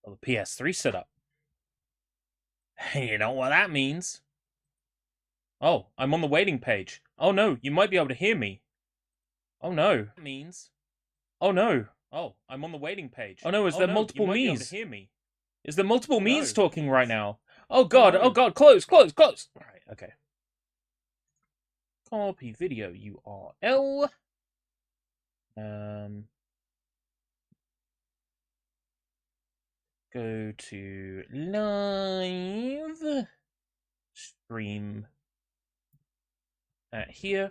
Well, the PS3 setup. You know what that means? Oh, I'm on the waiting page. Oh no, you might be able to hear me. Oh no. That means. Oh no. Oh, I'm on the waiting page. Oh no, is there multiple me's? You might be able to hear me. Is there multiple me's talking right now? Oh god, oh god, close, close, close! Alright, okay. Copy video URL. Go to live stream here.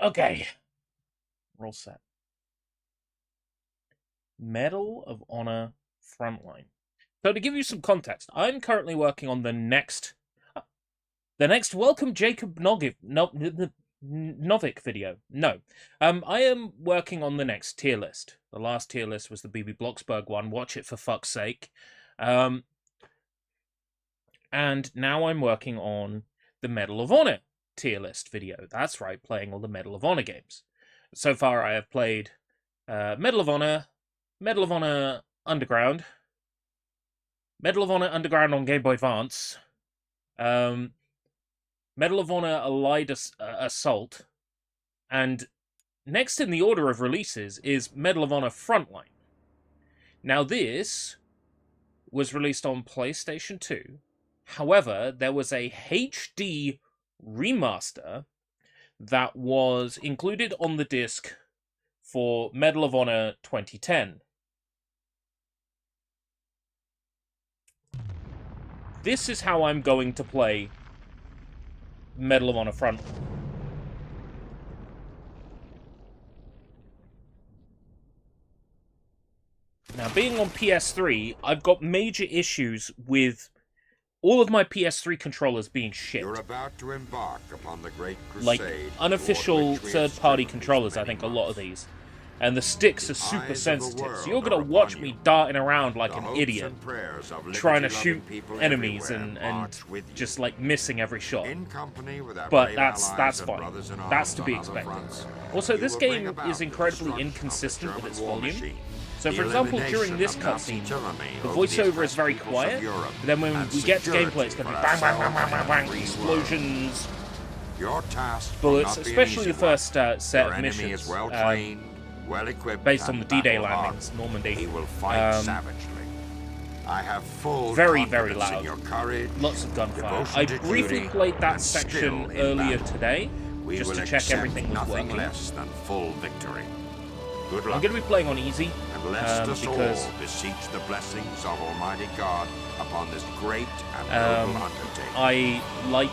Okay, we're all set. Medal of Honor Frontline. So to give you some context, I'm currently working on the next Welcome Jacob Novick video. No, I am working on the next tier list. The last tier list was the BB Blocksberg one. Watch it for fuck's sake. And now I'm working on the Medal of Honor tier list video. That's right, playing all the Medal of Honor games. So far, I have played Medal of Honor Underground, Medal of Honor Underground on Game Boy Advance, Medal of Honor Allied Assault, and next in the order of releases is Medal of Honor Frontline. Now this was released on PlayStation 2. However, there was a HD remaster that was included on the disc for Medal of Honor 2010. This is how I'm going to play Medal of Honor Frontline. Now, being on PS3, I've got major issues with all of my PS3 controllers being shit. You're about to embark upon the great crusade, like unofficial third-party controllers, I think, a lot of these. And the sticks are super sensitive, so you're going to watch me darting around like an idiot, trying to shoot enemies and just, like, missing every shot. But that's fine. That's to be expected. Also, this game is incredibly inconsistent with its volume. So, for example, during this cutscene, the voiceover is very quiet, but then when we get to gameplay, it's going to be bang, bang, bang, bang, bang, bang, explosions, bullets, especially the first set of missions, based on the D-Day landings, Normandy. He will fight savagely. I have full very, very loud. In your courage, lots of gunfire. I briefly played that section earlier today, just to check everything was working. Less than full victory. Good luck. I'm going to be playing on easy, because all beseech the blessings of Almighty God upon this great and noble undertaking. I like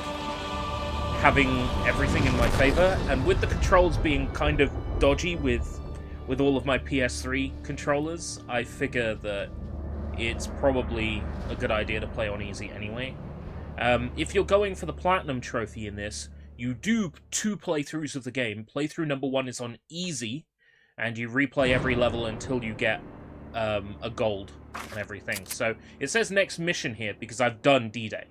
having everything in my favor, and with the controls being kind of dodgy with all of my PS3 controllers, I figure that it's probably a good idea to play on easy anyway. If you're going for the Platinum Trophy in this, you do 2 playthroughs of the game. Playthrough number 1 is on easy, and you replay every level until you get a gold and everything. So it says next mission here because I've done D-Day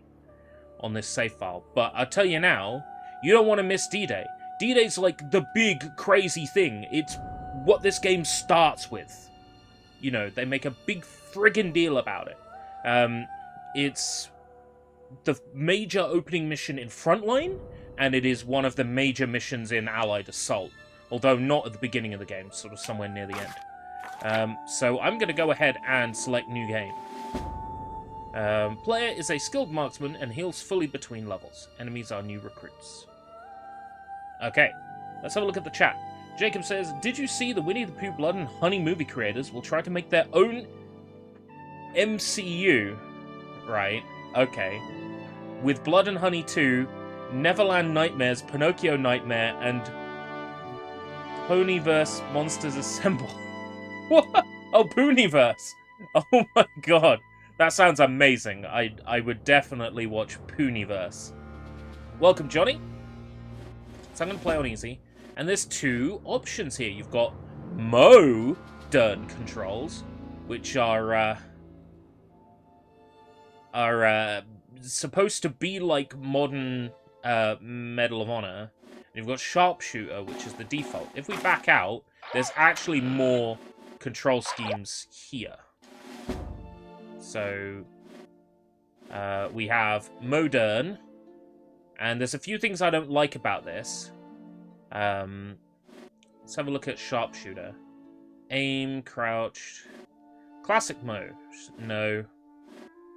on this save file. But I'll tell you now, you don't want to miss D-Day. D-Day's like the big, crazy thing. It's what this game starts with. You know, they make a big friggin' deal about it. It's the major opening mission in Frontline, and it is one of the major missions in Allied Assault. Although not at the beginning of the game, sort of somewhere near the end. So I'm going to go ahead and select New Game. Player is a skilled marksman and heals fully between levels. Enemies are new recruits. Okay, let's have a look at the chat. Jacob says, did you see the Winnie the Pooh Blood and Honey movie creators will try to make their own MCU? Right, okay. With Blood and Honey 2, Neverland Nightmares, Pinocchio Nightmare, and Ponyverse Monsters Assemble. What? Oh, Ponyverse. Oh my god. That sounds amazing. I would definitely watch Ponyverse. Welcome, Johnny. So I'm going to play on easy. And there's 2 options here. You've got modern controls, which are supposed to be like modern Medal of Honor. You've got Sharpshooter, which is the default. If we back out, there's actually more control schemes here. So we have modern, and there's a few things I don't like about this. Let's have a look at sharpshooter. Aim, crouch, classic mode. No.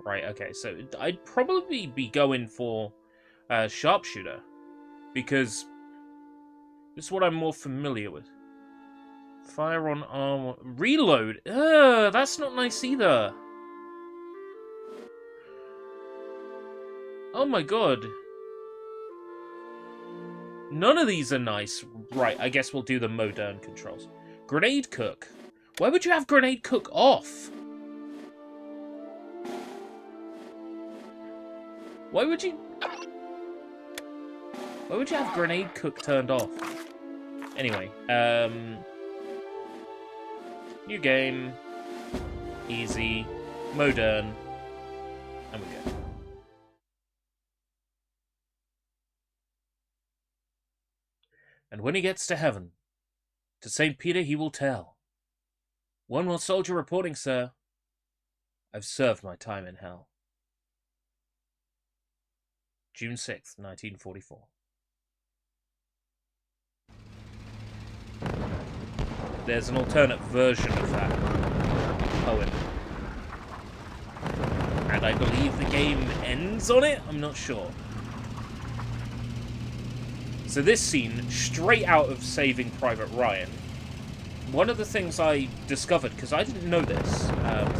Right, okay, so I'd probably be going for sharpshooter, because this is what I'm more familiar with. Fire on armor. Reload! That's not nice either. Oh my god. None of these are nice. Right, I guess we'll do the modern controls. Grenade cook. Why would you have grenade cook off? Why would you have grenade cook turned off? Anyway, new game, easy, modern, and we go. And when he gets to heaven, to St. Peter he will tell. One more soldier reporting, sir. I've served my time in hell. June 6th, 1944. There's an alternate version of that poem. And I believe the game ends on it? I'm not sure. So this scene, straight out of Saving Private Ryan, one of the things I discovered, because I didn't know this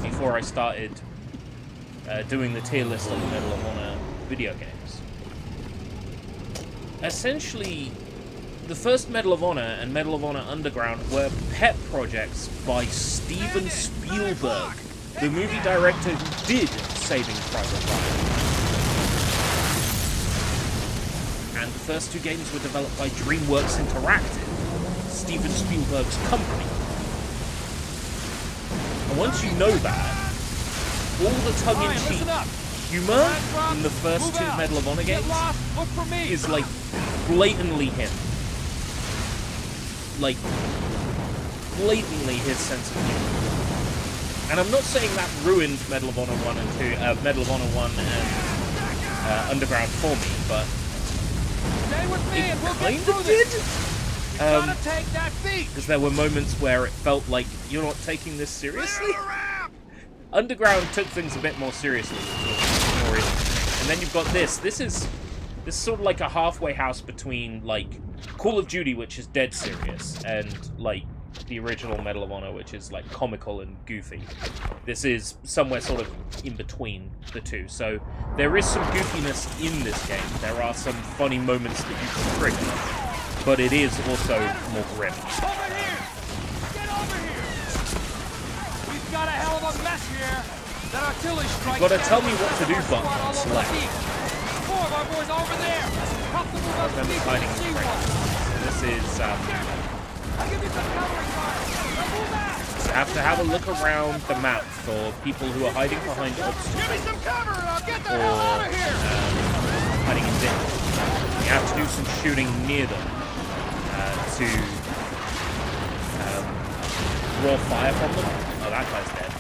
before I started doing the tier list on the Medal of Honor video games. Essentially, the first Medal of Honor and Medal of Honor Underground were pet projects by Steven Spielberg, the movie director who did Saving Private Ryan. And the first two games were developed by DreamWorks Interactive, Steven Spielberg's company. And once you know that, all the tongue-in-cheek humor in the first two Medal of Honor games is like blatantly him. Like, blatantly his sense of humor. And I'm not saying that ruined Medal of Honor 1 and 2, Medal of Honor 1 and Underground for me, but it kind of did. Because there were moments where it felt like you're not taking this seriously. Underground took things a bit more seriously, and then you've got this. This is sort of like a halfway house between like Call of Duty, which is dead serious, and like the original Medal of Honor, which is like comical and goofy. This is somewhere sort of in between the two. So there is some goofiness in this game. There are some funny moments that you can trigger, but it is also more grim. Over here! Get over here! We've got a hell of a mess here. That artillery strike. You've got to tell me what to do button on select. Four of our boys over there. Help them move up the beach. Hiding in this is I'll give you some covering fire. Now move out. you have to have a look around the map for people who are hiding behind obstacles. Give me some cover and I'll get the hell out of here. Hiding in ditches. You have to do some shooting near them to draw fire from them. Oh, that guy's dead.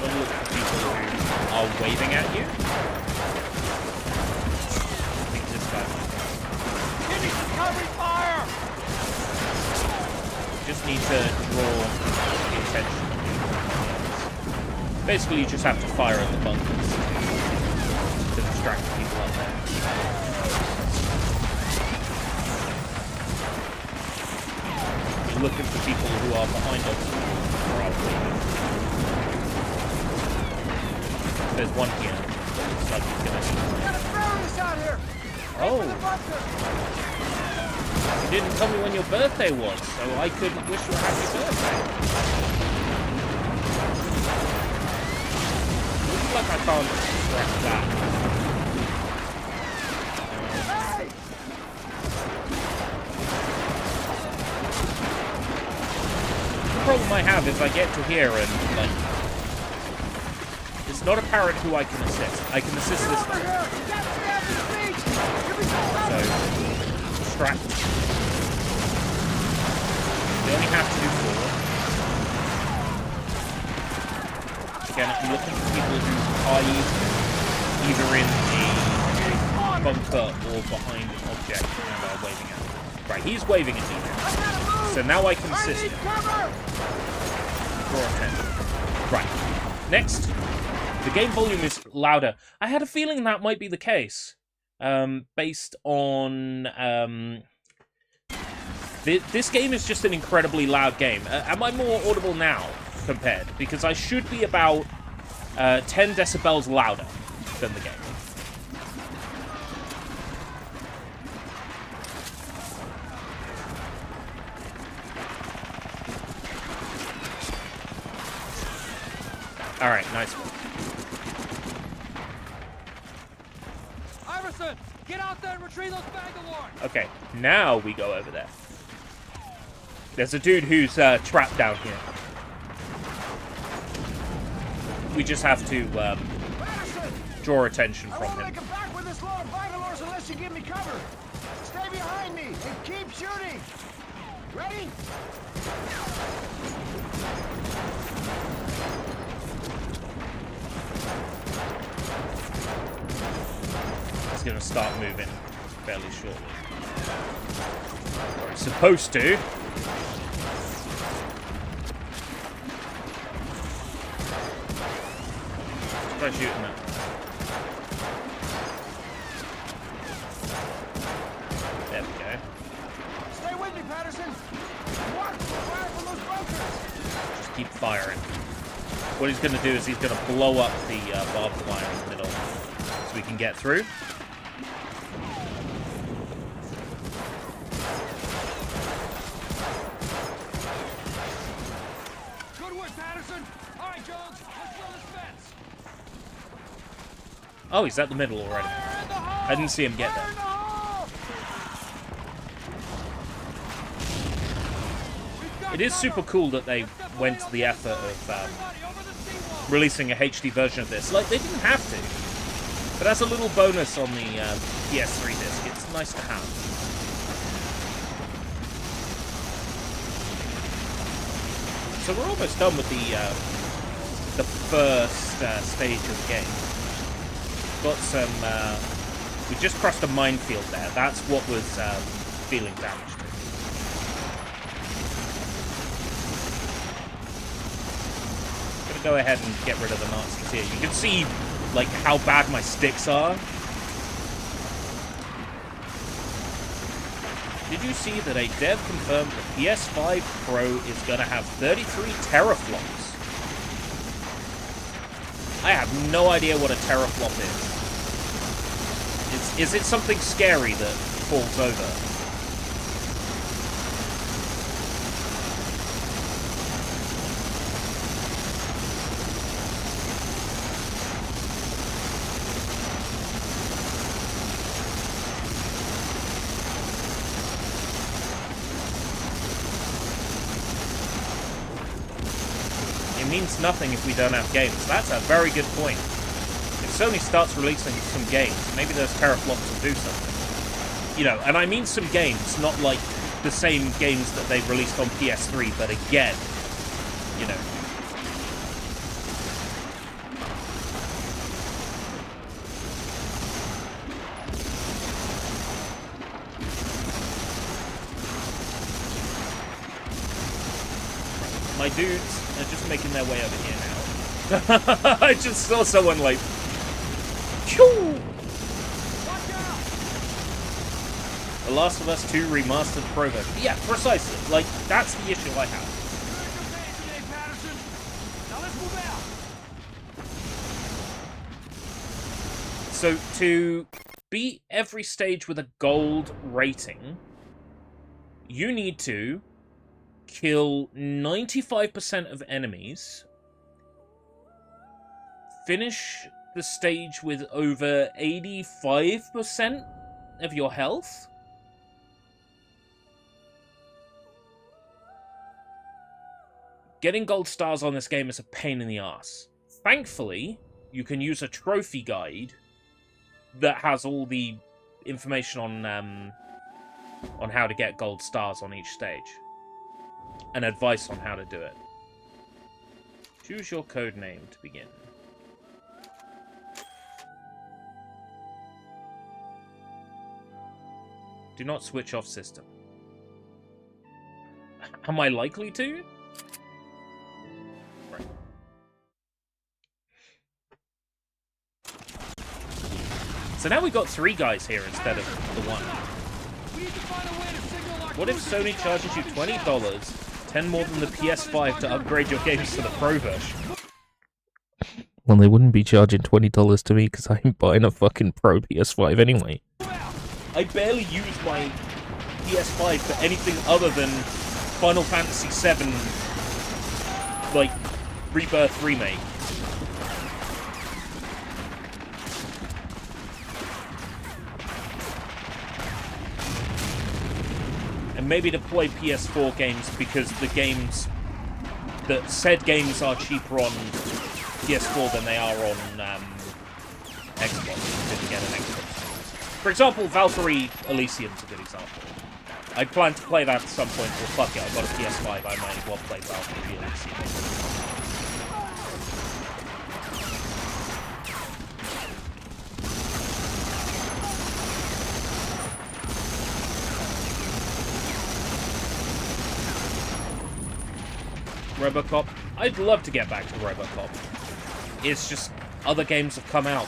Don't look for people who are waving at you. I think this guy might be. Give me some covering fire. Just need to draw the attention. Basically, you just have to fire at the bunkers to distract the people up there. You're looking for people who are behind us or are waiting. There's one here. Looks like he's gonna. We got a terrorist out here. Oh. You didn't tell me when your birthday was, so I couldn't wish you a happy birthday. Looks like I can't distract that. The problem I have is I get to here and, like, it's not apparent who I can assist. I can assist this guy. So, distract. You only have to do 4. again, I'm looking for people who hide either in a bunker or behind an object and are waving at me. Right, he's waving at me now. So now I can assist him. Draw attention. Right. Next, the game volume is louder. I had a feeling that might be the case. Based on... This game is just an incredibly loud game. Am I more audible now compared? Because I should be about 10 decibels louder than the game. Alright, nice one. Iverson, get out there and retrieve those Bangalore! Okay, now we go over there. There's a dude who's trapped down here. We just have to draw attention from him. I won't make it back with this load of Bangalores unless you give me cover. Stay behind me and keep shooting. Ready? He's gonna start moving fairly shortly. Or he's supposed to. Try shooting it. There we go. Stay with me, Patterson. Watch the fire from those bunkers. Just keep firing. What he's going to do is he's going to blow up the barbed wire in the middle so we can get through. Good work, Patterson! All right, Jones, let's run this fence! Oh, he's at the middle already. I didn't see him get there. It is super cool that they went to the effort of releasing a HD version of this. Like, they didn't have to. But as a little bonus on the PS3 disc, it's nice to have. So we're almost done with the first stage of the game. Got some... we just crossed a minefield there. That's what was feeling damaged. Go ahead and get rid of the Nazis here. You can see, like, how bad my sticks are. Did you see that a dev confirmed the PS5 Pro is going to have 33 teraflops? I have no idea what a teraflop is. Is it something scary that falls over? Means nothing if we don't have games. That's a very good point. If Sony starts releasing some games, maybe those teraflops will do something. You know, and I mean some games, not like the same games that they released on PS3, but again, you know. My dudes are just making their way over here now. I just saw someone like... Choo! The Last of Us 2 Remastered Pro version. Yeah, precisely. Like, that's the issue I have. So, to beat every stage with a gold rating, you need to kill 95% of enemies, finish the stage with over 85% of your health, getting gold stars on this game is a pain in the ass. Thankfully, you can use a trophy guide that has all the information on how to get gold stars on each stage. And advice on how to do it. Choose your code name to begin. Do not switch off system. Am I likely to? Right. So now we got 3 guys here instead of the 1. What if Sony charges you $20, 10 more than the PS5 to upgrade your games to the Pro version? Well, they wouldn't be charging $20 to me because I ain't buying a fucking Pro PS5 anyway. I barely use my PS5 for anything other than Final Fantasy VII, like, Rebirth Remake. And maybe to play PS4 games because the games, that said games are cheaper on PS4 than they are on Xbox, if you get an Xbox. For example, Valkyrie Elysium's a good example. I plan to play that at some point. Well, fuck it, I've got a PS5, I might as well play Valkyrie Elysium. Robocop. I'd love to get back to Robocop. It's just other games have come out.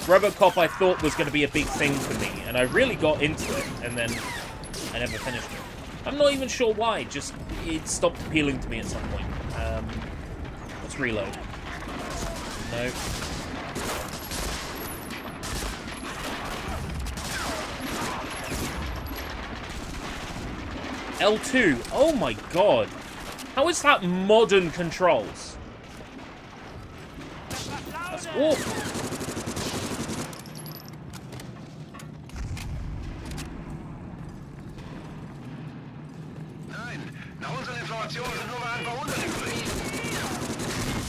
Robocop I thought was going to be a big thing for me, and I really got into it, and then I never finished it. I'm not even sure why, just it stopped appealing to me at some point. Let's reload. No. L2. Oh my god. How is that modern controls? That's awful.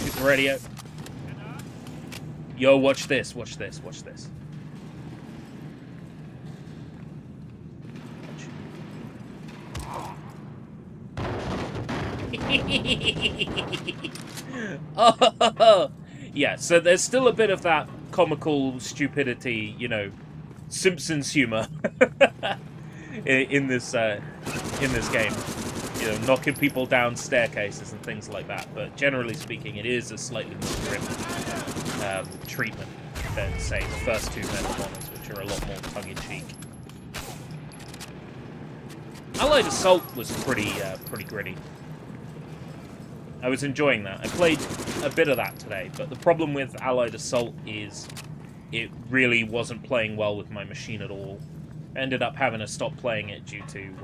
Shoot the radio. Yo, watch this, watch this, watch this. Oh, yeah, so there's still a bit of that comical stupidity, you know, Simpsons humor in this game. You know, knocking people down staircases and things like that. But generally speaking, it is a slightly more grim treatment than, say, the first 2 Medal of Honors, which are a lot more tongue-in-cheek. Allied Assault was pretty gritty. I was enjoying that. I played a bit of that today, but the problem with Allied Assault is it really wasn't playing well with my machine at all. I ended up having to stop playing it due to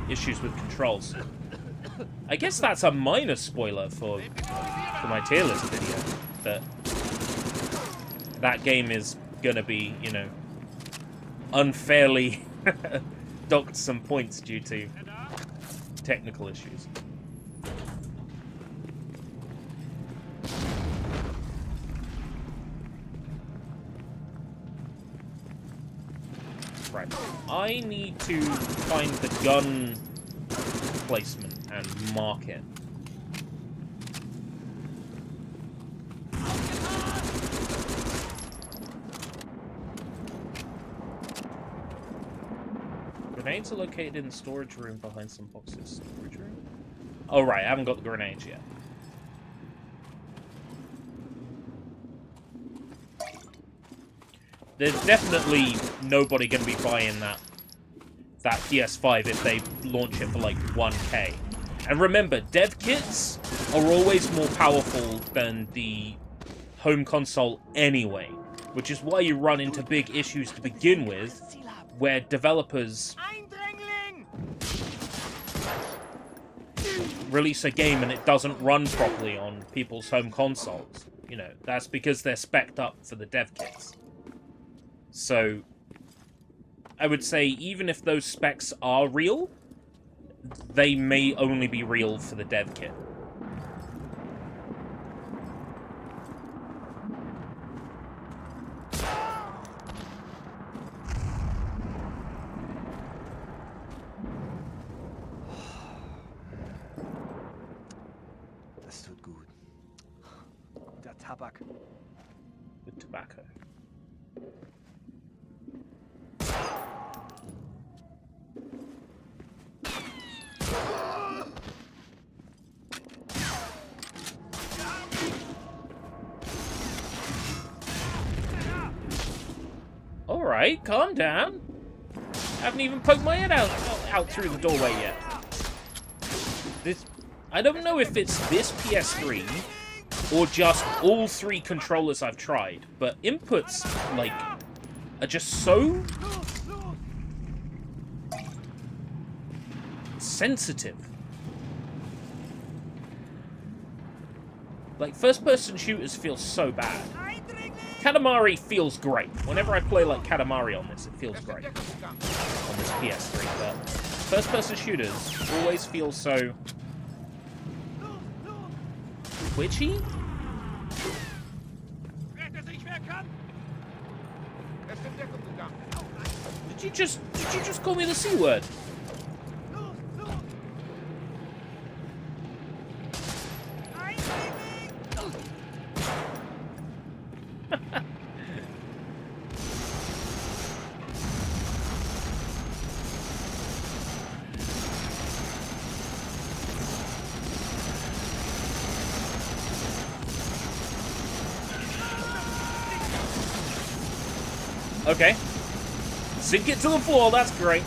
issues with controls. I guess that's a minor spoiler for my tier list video, but that game is gonna be, you know, unfairly docked some points due to technical issues. Right. I need to find the gun placement and mark it. Grenades are located in the storage room behind some boxes. Storage room? Oh, right. I haven't got the grenades yet. There's definitely nobody going to be buying that PS5 if they launch it for like 1K. And remember, dev kits are always more powerful than the home console anyway, which is why you run into big issues to begin with, where developers release a game and it doesn't run properly on people's home consoles. You know, that's because they're spec'd up for the dev kits. So, I would say even if those specs are real, they may only be real for the dev kit. Das tut gut. tabak. With tobacco. Alright, calm down. Haven't even poked my head out through the doorway yet. I don't know if it's this PS3 or just all 3 controllers I've tried, but inputs, like, are just so sensitive. Like, first-person shooters feel so bad. Katamari feels great. Whenever I play, like, Katamari on this, it feels great. On this PS3, but first-person shooters always feel so twitchy? Did you just call me the C word? Okay. Sink it to the floor, that's great.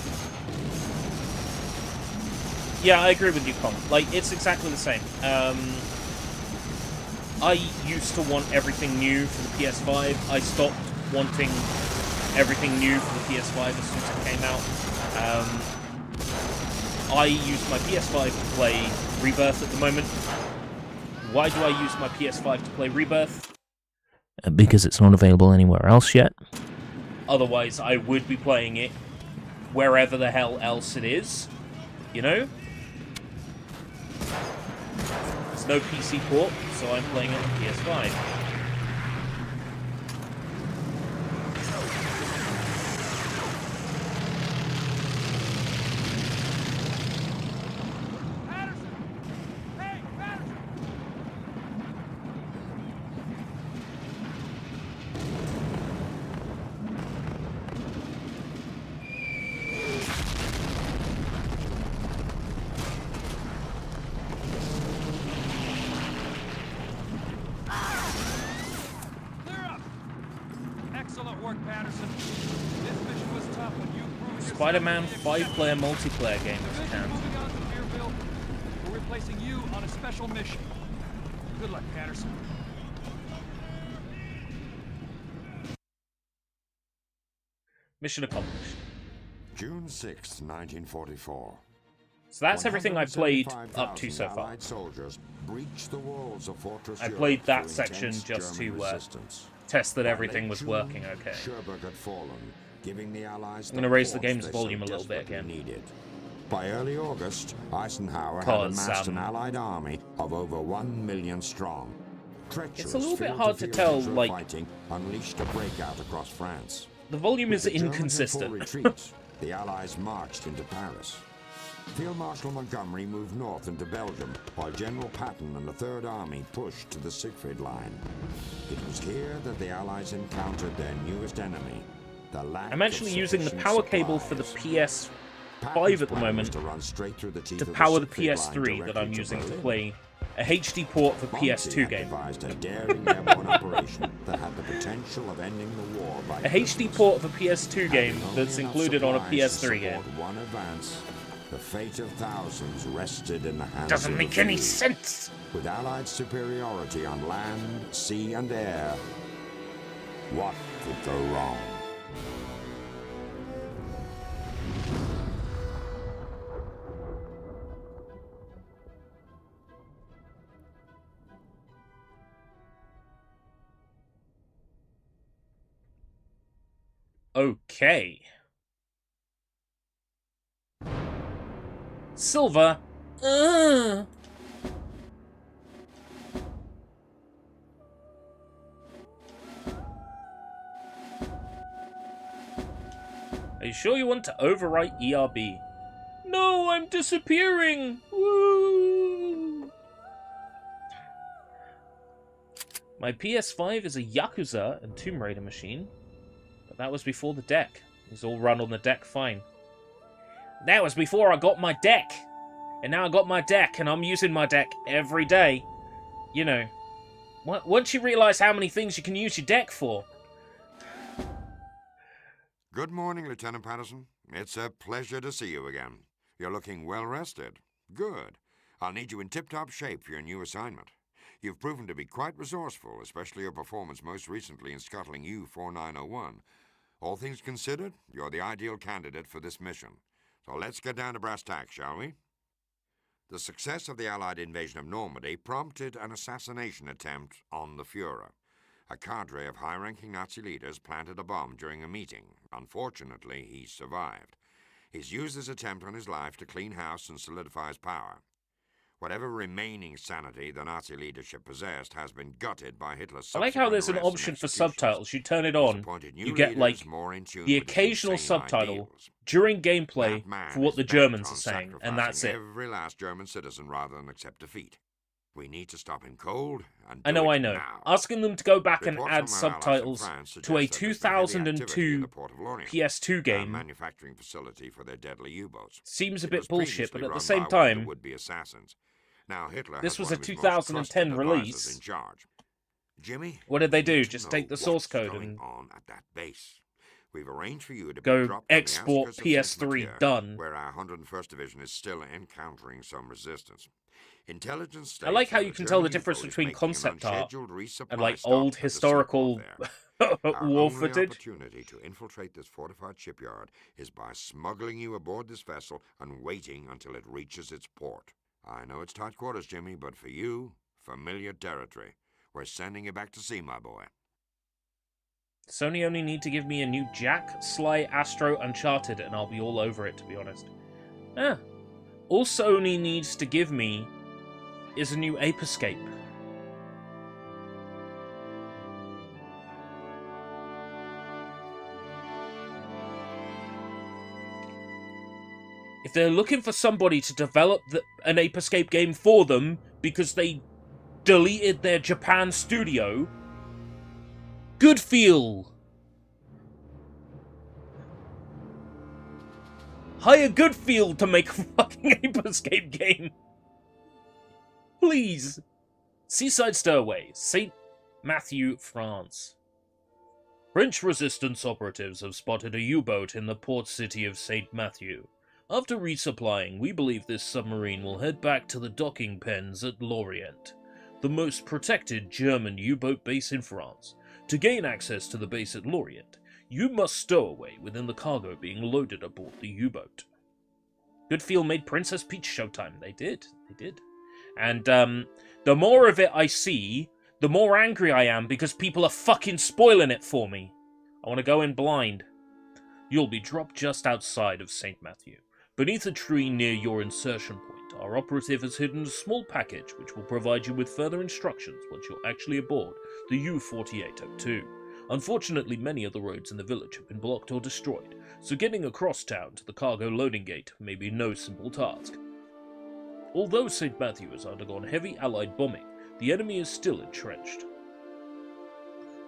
Yeah, I agree with you, Con. Like, it's exactly the same. I used to want everything new for the PS5. I stopped wanting everything new for the PS5 as soon as it came out. I use my PS5 to play Rebirth at the moment. Why do I use my PS5 to play Rebirth? Because it's not available anywhere else yet. Otherwise, I would be playing it wherever the hell else it is, you know? There's no PC port, so I'm playing it on PS5. Spider-Man 5-player multiplayer game was canned. We're replacing you on a special mission. Good luck, Patterson. Mission accomplished. June 6th, 1944. So that's everything I've played up to so far. Soldiers breached the walls of Fortress I played Europe that through section intense just to German resistance. test that By everything late was June, working okay. Cherbourg had fallen, giving the Allies I'm going to raise the force game's they volume so a little bit desperately again. needed. By early August, Eisenhower had 'Cause, amassed an Allied army of over 1 million strong. It's a little bit Treacherous hard to tell, field-to-field like, fighting unleashed a breakout across France. the volume is With the Germans in full inconsistent. retreat, the Allies marched into Paris. Field Marshal Montgomery moved north into Belgium, while General Patton and the Third Army pushed to the Siegfried Line. It was here that the Allies encountered their newest enemy, the lack I'm actually of using the sufficient power cable for the supplies. PS5 Patton's at the plan moment was to run straight through the teeth to of power the Siegfried Line PS3 that I'm directly using to Berlin. play a HD port for Bonte PS2 had game. devised a daring airborne operation that had the potential of ending the war by A HD Christmas. port of a PS2 game Having that's only enough included on a supplies to PS3 game. support one advance, the fate of thousands rested in the hands Doesn't of make the any few. sense! With Allied superiority on land, sea, and air, what could go wrong? Okay. Silver. Are you sure you want to overwrite ERB? No, I'm disappearing! Woo! My PS5 is a Yakuza and Tomb Raider machine, but that was before the deck. It was all run on the deck fine. That was before I got my deck, and now I got my deck, and I'm using my deck every day. You know, once you realise how many things you can use your deck for. Good morning, Lieutenant Patterson. It's a pleasure to see you again. You're looking well rested. Good. I'll need you in tip-top shape for your new assignment. You've proven to be quite resourceful, especially your performance most recently in scuttling U-4901. All things considered, you're the ideal candidate for this mission. So let's get down to brass tacks, shall we? The success of the Allied invasion of Normandy prompted an assassination attempt on the Führer. A cadre of high-ranking Nazi leaders planted a bomb during a meeting. Unfortunately, he survived. He's used this attempt on his life to clean house and solidify his power. Whatever remaining sanity the Nazi leadership possessed has been gutted by Hitler's I like how there's an option for subtitles. You turn it on, you get, like, the occasional subtitle during gameplay for what the Germans are saying, and that's it. Every last German citizen rather than accept defeat. We need to stop him cold and I know. now. Asking them to go back and Reports add from our allies in subtitles France to a suggest that there's been heavy activity in 2002 the port of Lorient, PS2 a game manufacturing facility for their deadly U-boats. seems a It bit was bullshit, previously but at the run same by one of the time, would-be assassins. Now Hitler this has was one a of his most 2010 trusted advisors release. in charge. Jimmy, What did they we do? need to Just know take the source what's code going and on at that base. We've arranged for you to be go dropped on the export outskirts of Saint PS3 Mathieu, done. where our 101st Division is still encountering some resistance. Intelligence states I like how that you a can tell the German difference U-boat is between making an concept art unscheduled resupply and like stop old at the historical seaport there. Our war only footage. opportunity to infiltrate this fortified shipyard is by smuggling you aboard this vessel and waiting until it reaches its port. I know it's tight quarters, Jimmy, but for you, familiar territory. We're sending you back to sea, my boy. Sony only need to give me a new Jack, Sly, Astro, Uncharted, and I'll be all over it, to be honest. All Sony needs to give me is a new Ape Escape. If they're looking for somebody to develop an Ape Escape game for them because they deleted their Japan studio, good feel. Hire Goodfield to make a fucking Ape Escape game. Please. Seaside Stairway, St. Matthew, France. French resistance operatives have spotted a U-boat in the port city of St. Matthew. After resupplying, we believe this submarine will head back to the docking pens at Lorient, the most protected German U-boat base in France. To gain access to the base at Lorient, you must stow away within the cargo being loaded aboard the U-boat. Goodfield made Princess Peach Showtime. They did. And the more of it I see, the more angry I am because people are fucking spoiling it for me. I want to go in blind. You'll be dropped just outside of St. Matthew. Beneath a tree near your insertion point, our operative has hidden a small package which will provide you with further instructions once you're actually aboard the U-4802. Unfortunately, many of the roads in the village have been blocked or destroyed, so getting across town to the cargo loading gate may be no simple task. Although St. Matthew has undergone heavy Allied bombing, the enemy is still entrenched.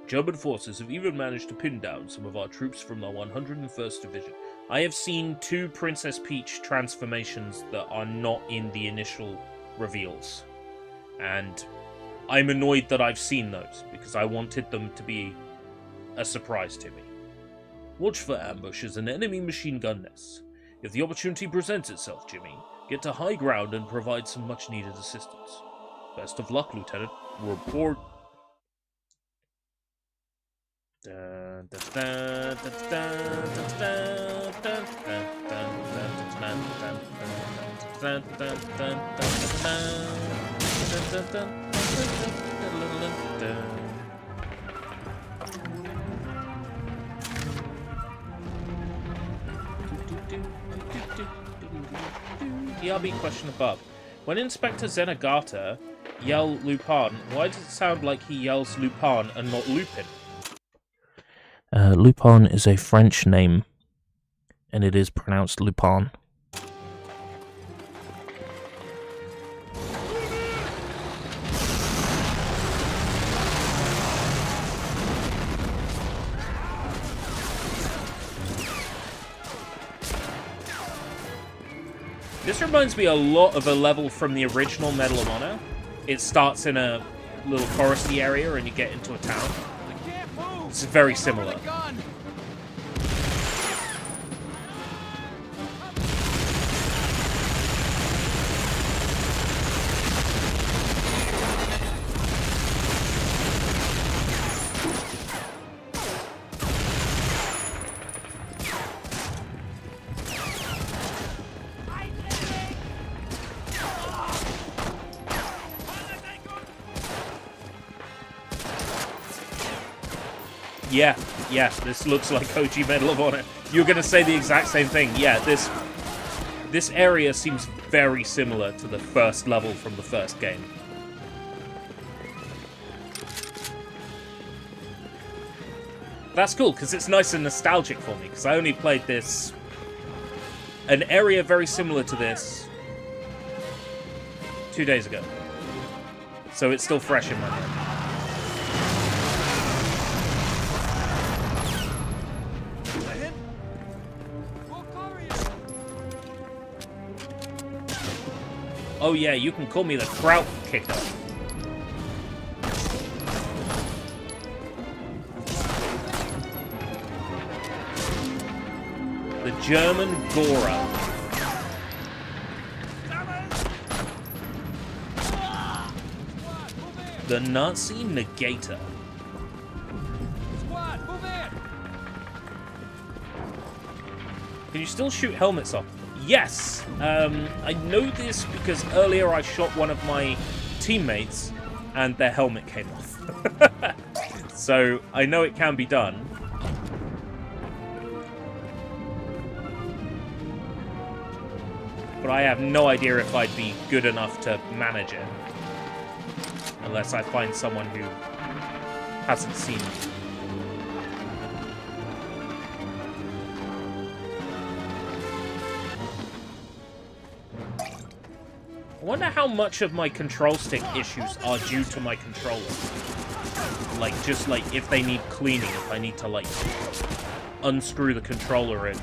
German forces have even managed to pin down some of our troops from the 101st Division. I have seen 2 Princess Peach transformations that are not in the initial reveals, and I'm annoyed that I've seen those, because I wanted them to be a surprise to me. Watch for ambushes and enemy machine gun nests. If the opportunity presents itself, Jimmy, get to high ground and provide some much-needed assistance. Best of luck, Lieutenant. Report. ERB question above. When Inspector Zenigata yell Lupin, why does it sound like he yells Lupin and not Lupin? Lupin is a French name, and it is pronounced Lupin. This reminds me a lot of a level from the original Medal of Honor. It starts in a little foresty area and you get into a town. I can't move. It's very Cover similar. the gun. Yeah, this looks like OG Medal of Honor. You're gonna say the exact same thing. Yeah, this area seems very similar to the first level from the first game. That's cool, because it's nice and nostalgic for me, because I only played this... an area very similar to this 2 days ago. So it's still fresh in my head. We'll cover you. Oh yeah, you can call me the Kraut Kicker. The German Gora. The Nazi Negator. Squad, move in. Can you still shoot helmets off? Yes! I know this because earlier I shot one of my teammates and their helmet came off. So I know it can be done. But I have no idea if I'd be good enough to manage it. Unless I find someone who hasn't seen it. I wonder how much of my control stick issues are due to my controller. Like, just like if they need cleaning, if I need to like unscrew the controller and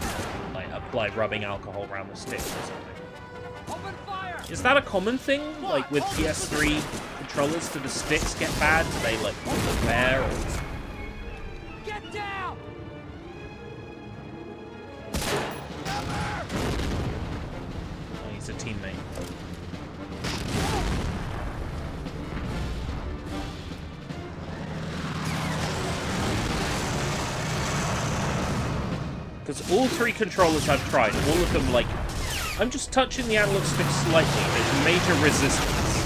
like apply rubbing alcohol around the stick or something. Open fire. Is that a common thing? Like with PS3 controllers, do the sticks get bad? Do they like wear or... Get down. Oh, he's a teammate. Because all three controllers I've tried, all of them, like, I'm just touching the analog stick slightly. There's major resistance,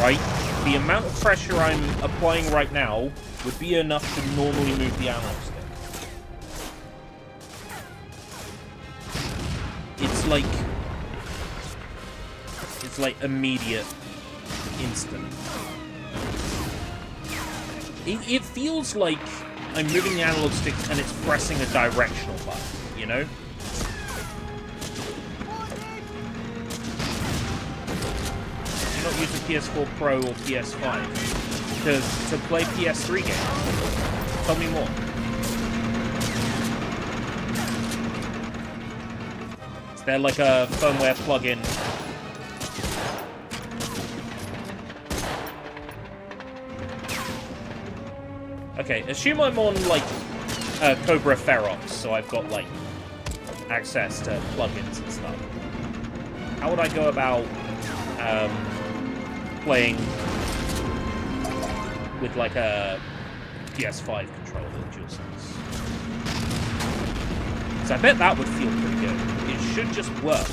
right? The amount of pressure I'm applying right now would be enough to normally move the analog stick. It's like immediate, instant. It feels like I'm moving the analog stick and it's pressing a directional button, you know? Do not use a PS4 Pro or PS5 to play PS3 games. Tell me more. Is there like a firmware plugin? Okay, assume I'm on, like, Cobra Ferox, so I've got, like, access to plugins and stuff. How would I go about, playing with, like, a PS5 controller with DualSense? So I bet that would feel pretty good. It should just work.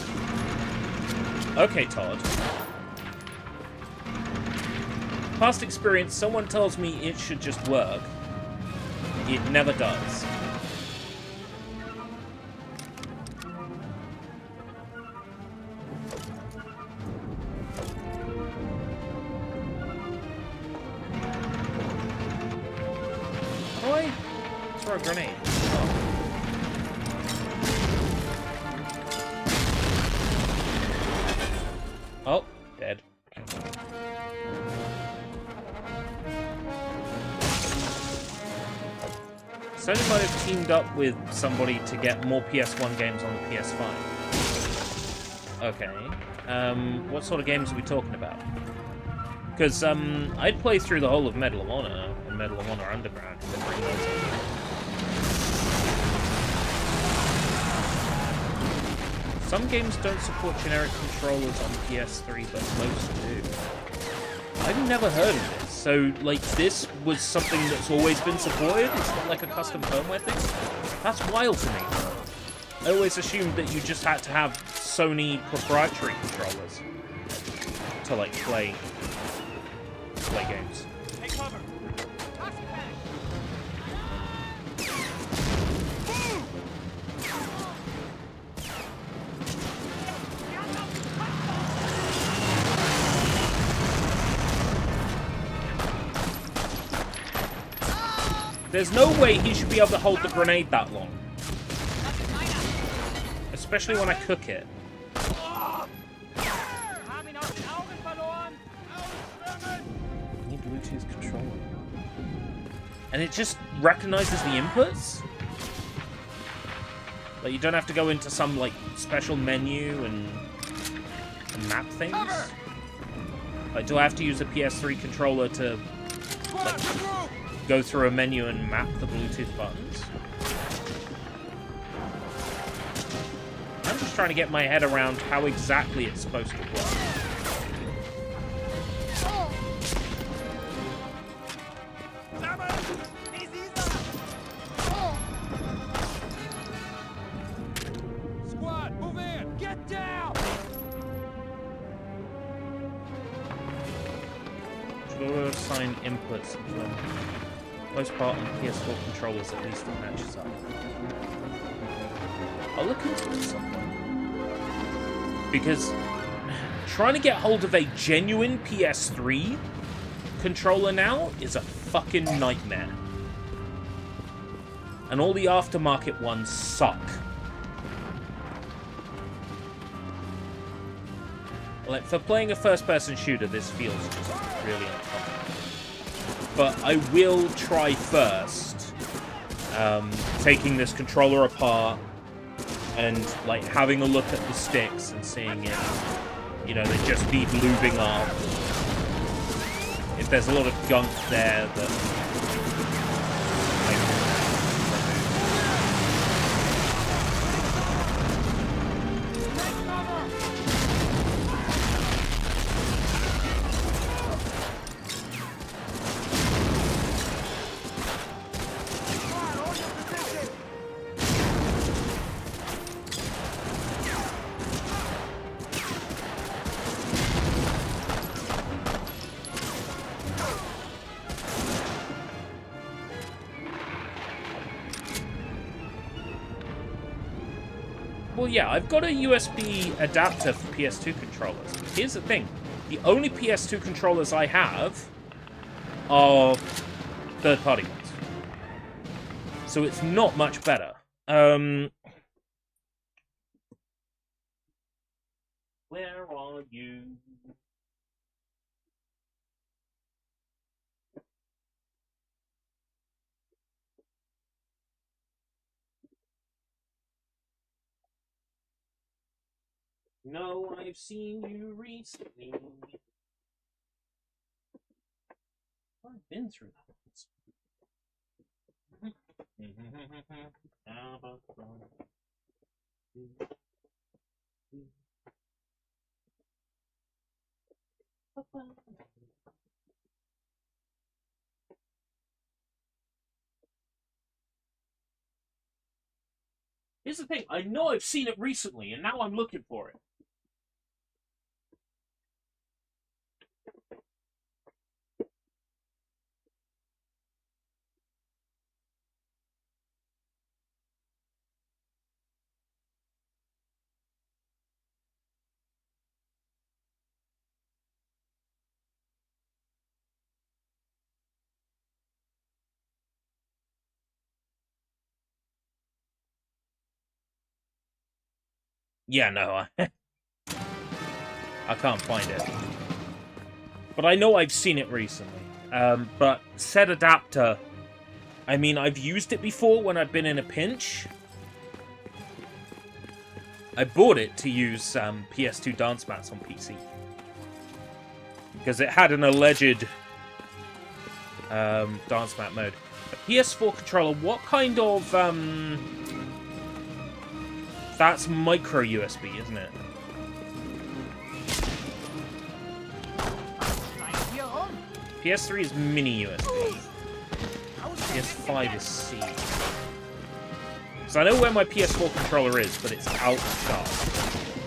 Okay, Todd. Past experience, someone tells me it should just work. It never does. How do I throw a grenade? Oh, dead. Sony might have teamed up with somebody to get more PS1 games on the PS5. Okay. What sort of games are we talking about? Because I'd play through the whole of Medal of Honor and Medal of Honor Underground. To bring those up. Some games don't support generic controllers on PS3, but most do. I've never heard of this. So, like, this was something that's always been supported? It's not like a custom firmware thing? That's wild to me. I always assumed that you just had to have Sony proprietary controllers to, like, play games. Take cover. There's no way he should be able to hold the grenade that long. Especially when I cook it. Need Bluetooth controller. And it just recognizes the inputs? Like, you don't have to go into some, like, special menu and map things? Like, do I have to use a PS3 controller to, like, go through a menu and map the Bluetooth buttons? I'm just trying to get my head around how exactly it's supposed to work. Squad, move in! Get down! Should auto assign inputs for most part on PS4 controllers, at least it matches up. I'll look into it at some point. Because trying to get hold of a genuine PS3 controller now is a fucking nightmare. And all the aftermarket ones suck. Like, for playing a first-person shooter, this feels just really uncomfortable. But I will try first, taking this controller apart and, like, having a look at the sticks and seeing if, you know, they just need lubing up. If there's a lot of gunk there that... Well, yeah, I've got a USB adapter for PS2 controllers. Here's the thing. The only PS2 controllers I have are third-party ones. So it's not much better. Where are you? No, I've seen you recently. I've been through that. Here's the thing, I know I've seen it recently, and now I'm looking for it. Yeah, no, I can't find it. But I know I've seen it recently. But said adapter, I mean, I've used it before when I've been in a pinch. I bought it to use PS2 dance mats on PC. Because it had an alleged dance mat mode. A PS4 controller, what kind of... That's micro USB, isn't it? PS3 is mini USB. PS5 is C. So I know where my PS4 controller is, but it's out of charge.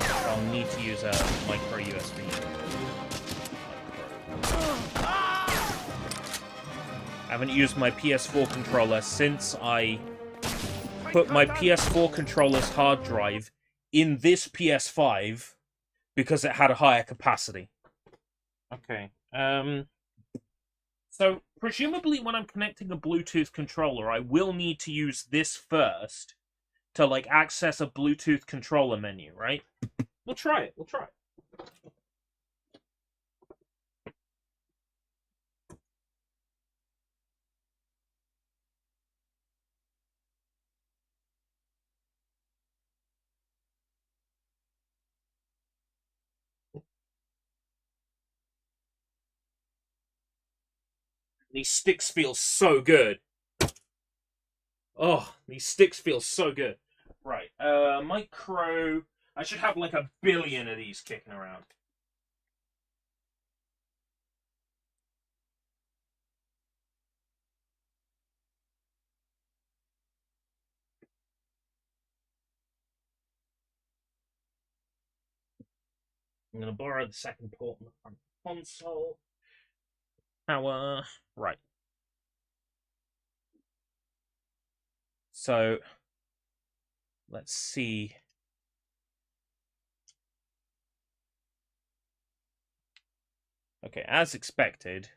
So I'll need to use a micro USB. I haven't used my PS4 controller since I put my PS4 controller's hard drive in this PS5 because it had a higher capacity. Okay. So, presumably when I'm connecting a Bluetooth controller, I will need to use this first to, like, access a Bluetooth controller menu, right? We'll try it. These sticks feel so good. Oh, these sticks feel so good. Right, micro... I should have like 1 billion of these kicking around. I'm going to borrow the second port on the front console. Power. Right. So, let's see. Okay, as expected,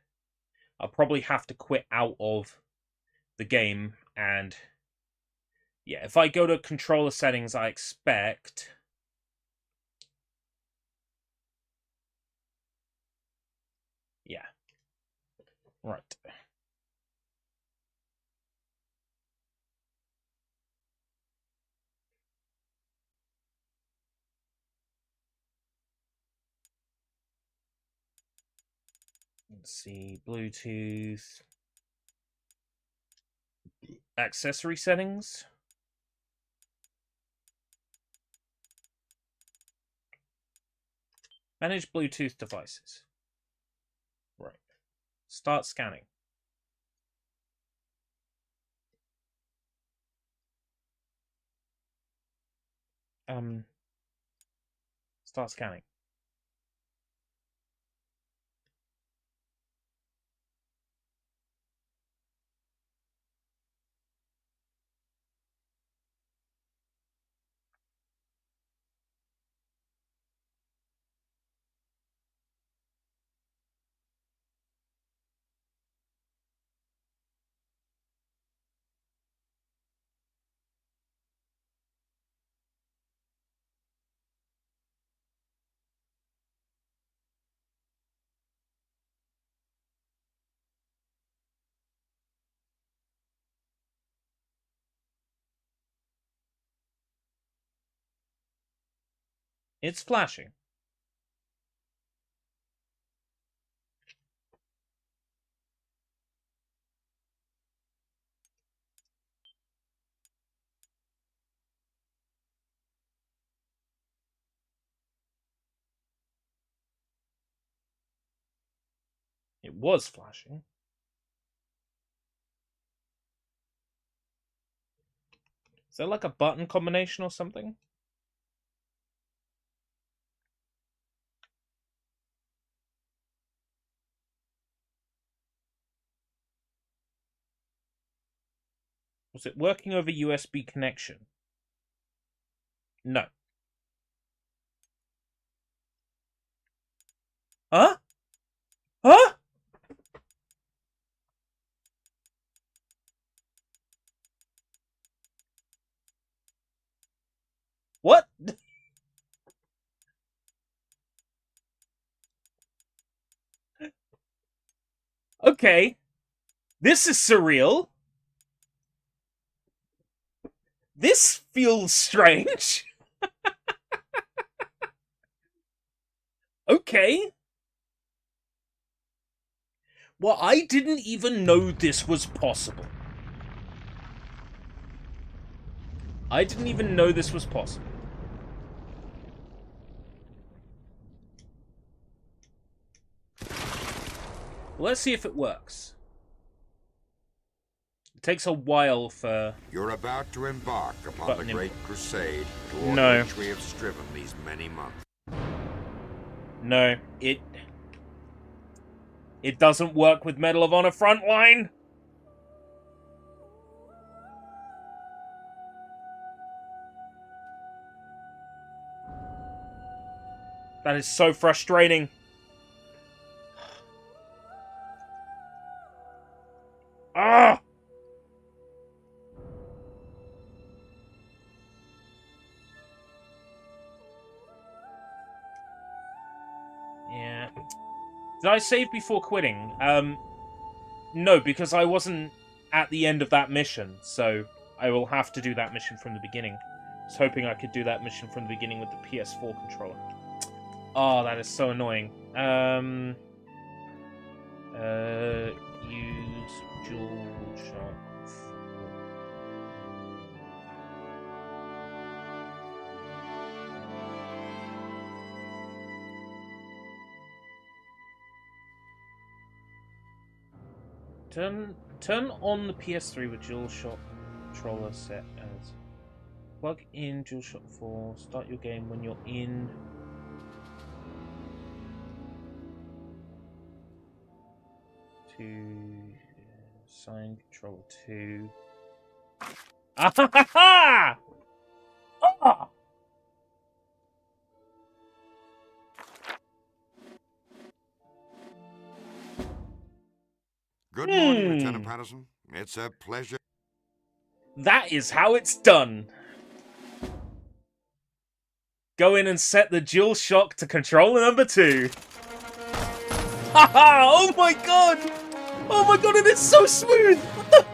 I'll probably have to quit out of the game, and yeah, if I go to controller settings, I expect... Yeah. Right. Let's see, Bluetooth. Accessory settings. Manage Bluetooth devices. Right. Start scanning. Start scanning. It's flashing. It was flashing. Is that like a button combination or something? Was it working over USB connection? No. Huh? Huh? What? Okay. This is surreal. This feels strange. Okay. Well, I didn't even know this was possible. I didn't even know this was possible. Well, let's see if it works. It takes a while for... You're about to embark upon the great crusade toward which we have striven these many months. No, it doesn't work with Medal of Honor Frontline. That is so frustrating. Ah! Yeah. Did I save before quitting? No, because I wasn't at the end of that mission, so I will have to do that mission from the beginning. I was hoping I could do that mission from the beginning with the PS4 controller. Oh, that is so annoying. Use DualShock 4. Turn on the PS3 with DualShock controller set as. Plug in DualShock 4. Start your game when you're in. Sign controller 2. Ah ha ha ha! Ah! Good morning, Lieutenant Patterson. It's a pleasure. That is how it's done. Go in and set the DualShock to controller number 2. Haha! Oh my god! Oh my god, it is so smooth! What the?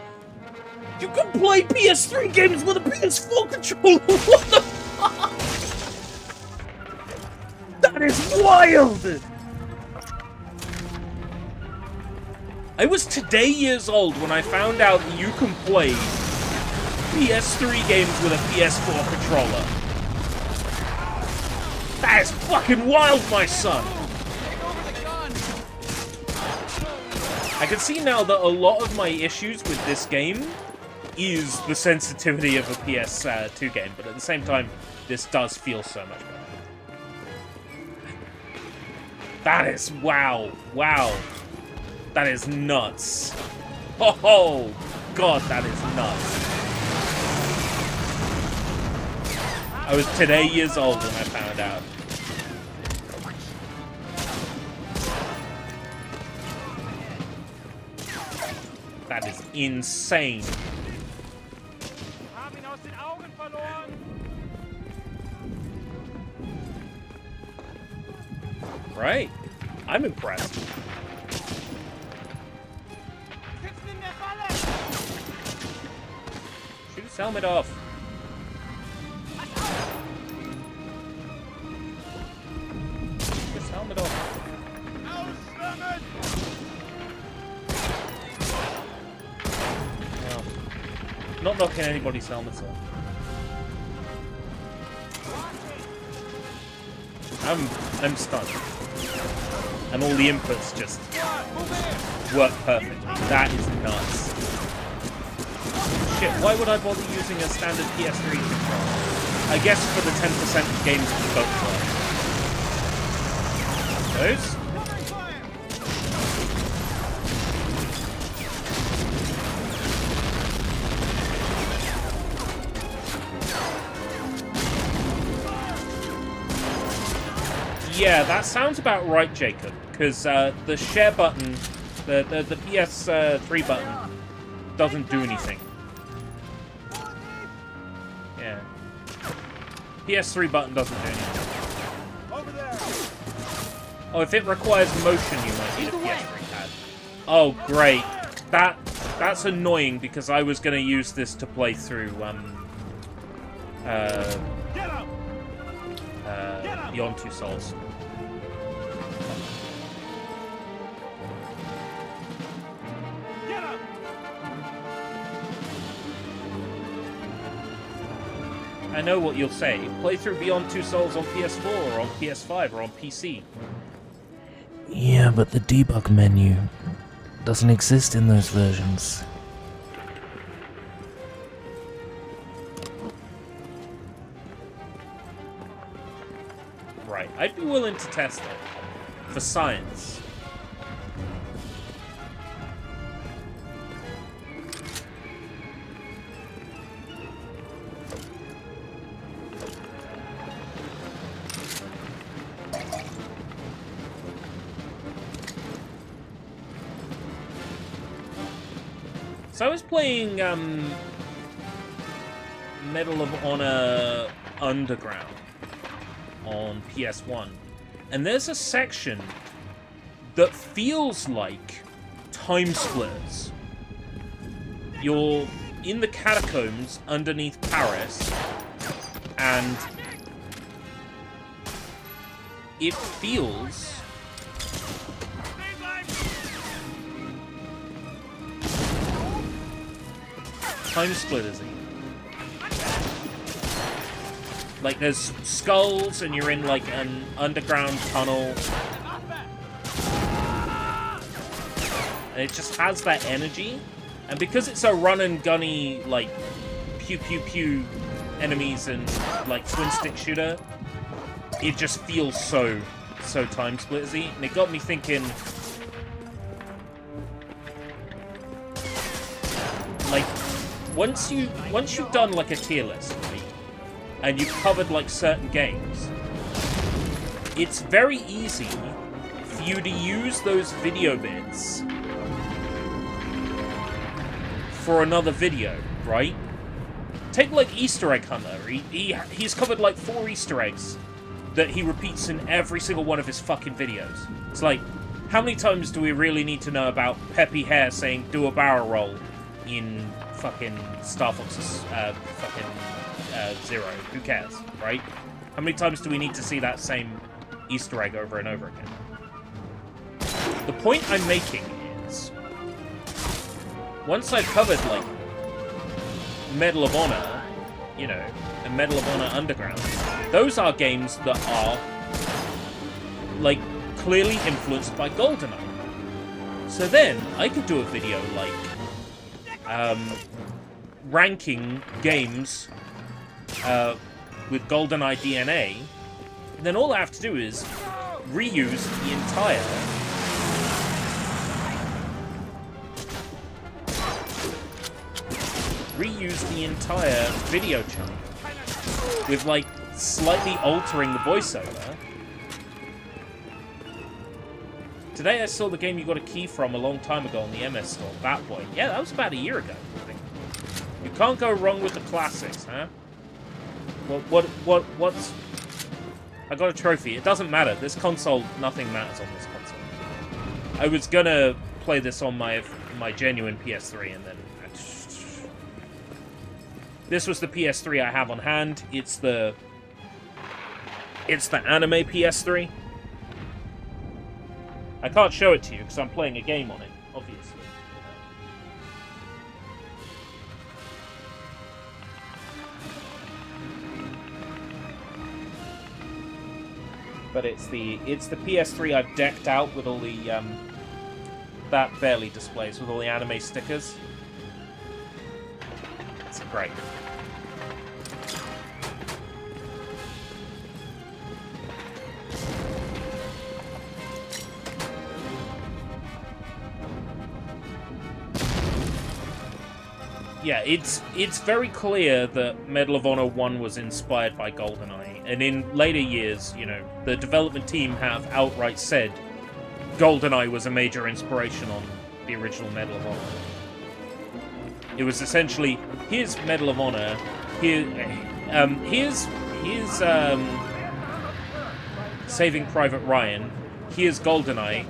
You can play PS3 games with a PS4 controller! What the fuck? That is wild! I was today years old when I found out that you can play PS3 games with a PS4 controller. That is fucking wild, my son! I can see now that a lot of my issues with this game is the sensitivity of a PS2 game, but at the same time, this does feel so much better. That is... wow. Wow. That is nuts. Oh, God, that is nuts. I was today years old when I found out. That is insane. Right. I'm impressed. Shoot his helmet off. Shoot his helmet off. Not knocking anybody's helmets off. I'm stunned. And all the inputs just work perfectly. That is nuts. Shit, why would I bother using a standard PS3 controller? I guess for the 10% of games that don't work. Those? Yeah, that sounds about right, Jacob. Because the share button, the PS3 button, doesn't do anything. Yeah. PS3 button doesn't do anything. Oh, if it requires motion, you might need a PS3 pad. Oh, great. That's annoying because I was going to use this to play through Beyond Two Souls. I know what you'll say. Play through Beyond Two Souls on PS4 or on PS5 or on PC. Yeah, but the debug menu doesn't exist in those versions. Right, I'd be willing to test it. For science. So I was playing Medal of Honor Underground on PS1, and there's a section that feels like Time Splitters. You're in the catacombs underneath Paris, and it feels Time Splitters. Like, there's skulls, and you're in, like, an underground tunnel. And it just has that energy. And because it's a run-and-gunny, like, pew-pew-pew enemies and, like, twin-stick shooter, it just feels so Time Splitters-y. And it got me thinking, like, once you've done, like, a tier list, right, and you've covered, like, certain games, it's very easy for you to use those video bits for another video, right? Take, like, Easter Egg Hunter. He's covered, like, 4 Easter eggs that he repeats in every single one of his fucking videos. It's like, how many times do we really need to know about Peppy Hare saying, do a barrel roll in fucking Star Fox's Zero? Who cares, right? How many times do we need to see that same Easter egg over and over again? The point I'm making is, once I've covered, like, Medal of Honor, you know, and Medal of Honor Underground, those are games that are, like, clearly influenced by GoldenEye. So then, I could do a video, like, ranking games with GoldenEye DNA, and then all I have to do is reuse the entire video chunk with, like, slightly altering the voiceover. Today I saw the game you got a key from a long time ago on the MS store, Bat Boy. Yeah, that was about a year ago, I think. You can't go wrong with the classics, huh? What's... I got a trophy. It doesn't matter. This console, nothing matters on this console. I was gonna play this on my genuine PS3, and then... This was the PS3 I have on hand. It's the anime PS3. I can't show it to you because I'm playing a game on it, obviously. But it's the PS3 I've decked out with all the that barely displays with all the anime stickers. It's great. Yeah, it's very clear that Medal of Honor 1 was inspired by GoldenEye, and in later years, you know, the development team have outright said GoldenEye was a major inspiration on the original Medal of Honor. It was essentially, here's Medal of Honor, here's Saving Private Ryan, here's GoldenEye,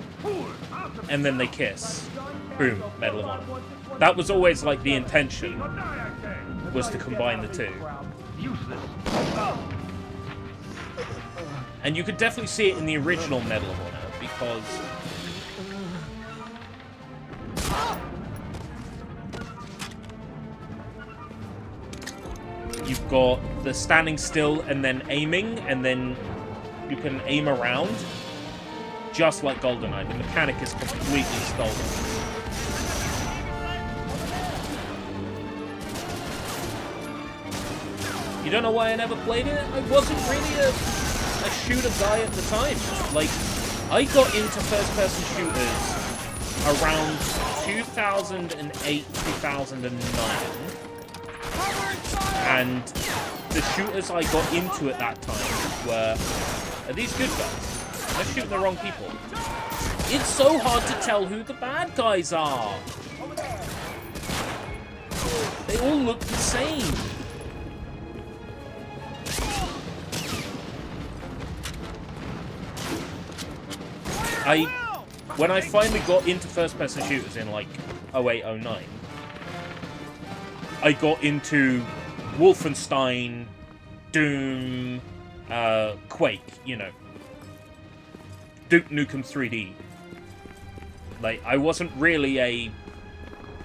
and then they kiss. Boom, Medal of Honor. That was always, like, the intention, was to combine the two. And you could definitely see it in the original Medal of Honor, because... you've got the standing still and then aiming, and then you can aim around, just like GoldenEye. The mechanic is completely stolen. You don't know why I never played it? I wasn't really a shooter guy at the time. Like, I got into first-person shooters around 2008, 2009. And the shooters I got into at that time were, are these good guys? They're shooting the wrong people. It's so hard to tell who the bad guys are. They all look the same. When I finally got into first-person shooters in like 08, 09, I got into Wolfenstein, Doom, Quake, you know. Duke Nukem 3D. Like, I wasn't really a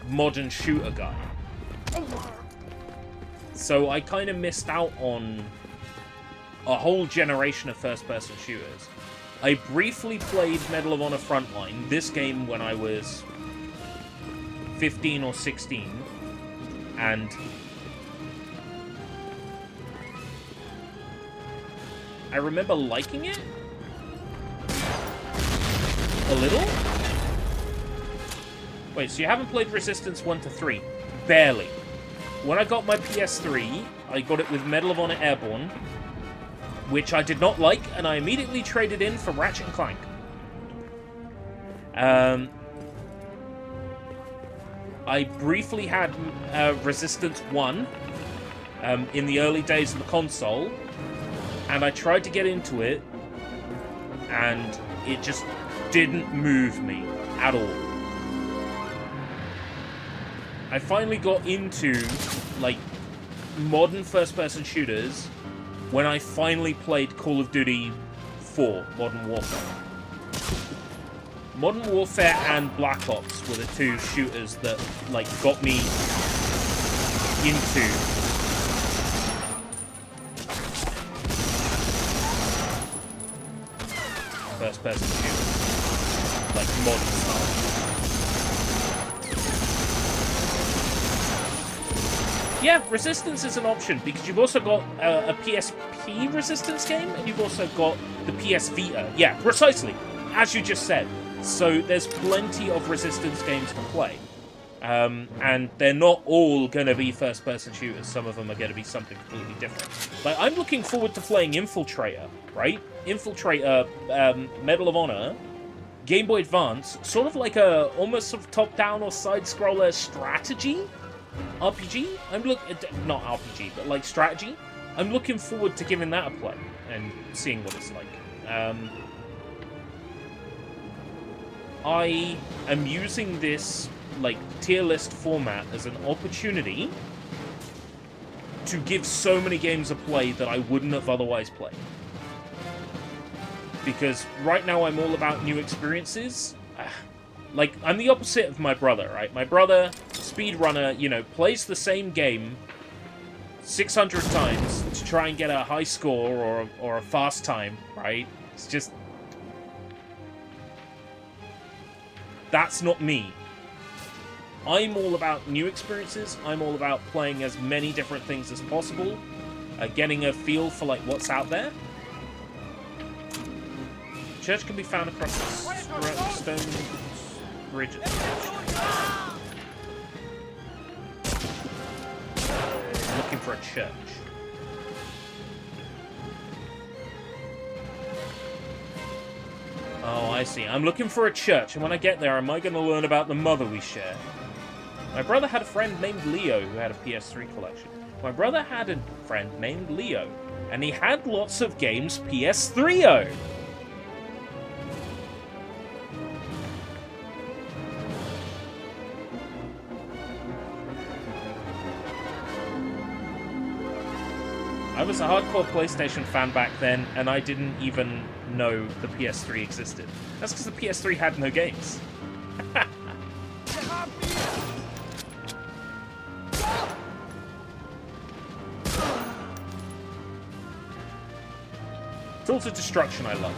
modern shooter guy. So I kind of missed out on a whole generation of first-person shooters. I briefly played Medal of Honor Frontline, this game when I was 15 or 16, and I remember liking it a little. Wait, so you haven't played Resistance 1 to 3? Barely. When I got my PS3, I got it with Medal of Honor Airborne, which I did not like, and I immediately traded in for Ratchet & Clank. I briefly had Resistance 1 in the early days of the console, and I tried to get into it, and it just didn't move me at all. I finally got into, like, modern first-person shooters when I finally played Call of Duty 4, Modern Warfare. Modern Warfare and Black Ops were the two shooters that, like, got me into first-person shooters, like modern style. Yeah, Resistance is an option, because you've also got a PSP Resistance game, and you've also got the PS Vita. Yeah, precisely, as you just said. So there's plenty of Resistance games to play. And they're not all going to be first-person shooters. Some of them are going to be something completely different. Like, I'm looking forward to playing Infiltrator, right? Infiltrator, Medal of Honor, Game Boy Advance, sort of like a almost sort of top-down or side-scroller strategy RPG? Not RPG, but like strategy. I'm looking forward to giving that a play and seeing what it's like. I am using this like tier list format as an opportunity to give so many games a play that I wouldn't have otherwise played. Because right now I'm all about new experiences. Like, I'm the opposite of my brother, right? My brother, speedrunner, you know, plays the same game 600 times to try and get a high score or a fast time, right? It's just... That's not me. I'm all about new experiences. I'm all about playing as many different things as possible, getting a feel for, like, what's out there. Church can be found across the stone... bridge. Looking for a church. Oh, I see. I'm looking for a church, and when I get there, am I going to learn about the mother we share? My brother had a friend named Leo who had a PS3 collection. My brother had a friend named Leo, and he had lots of games PS3-o. I was a hardcore PlayStation fan back then, and I didn't even know the PS3 existed. That's because the PS3 had no games. Tools of Destruction I loved.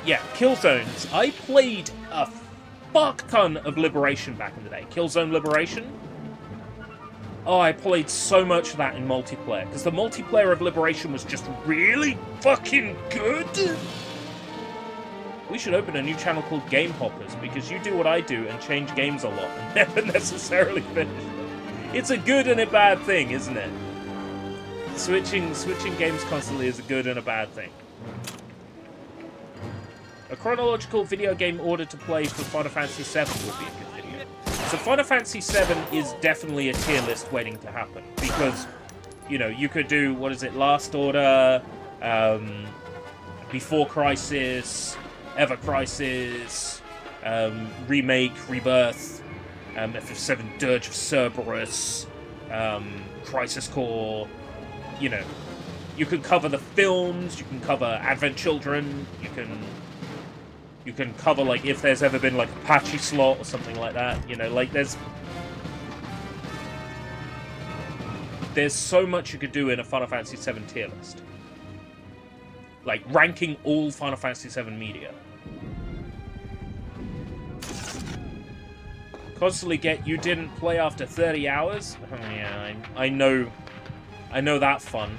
Yeah, Killzones. I played a fuck ton of Liberation back in the day. Killzone Liberation. Oh, I played so much of that in multiplayer, because the multiplayer of Liberation was just really fucking good. We should open a new channel called Game Hoppers, because you do what I do and change games a lot and never necessarily finish them. It's a good and a bad thing, isn't it? Switching games constantly is a good and a bad thing. A chronological video game order to play for Final Fantasy VII would be a good video. So Final Fantasy VII is definitely a tier list waiting to happen, because, you know, you could do, what is it, Last Order, Before Crisis, Ever Crisis, Remake, Rebirth, FF7 Dirge of Cerberus, Crisis Core. You know, you can cover the films, you can cover Advent Children, you can cover, like, if there's ever been, like, a patchy slot or something like that. You know, like, there's so much you could do in a Final Fantasy VII tier list. Like, ranking all Final Fantasy VII media. Constantly get, you didn't play after 30 hours? Oh, yeah, I know that fun.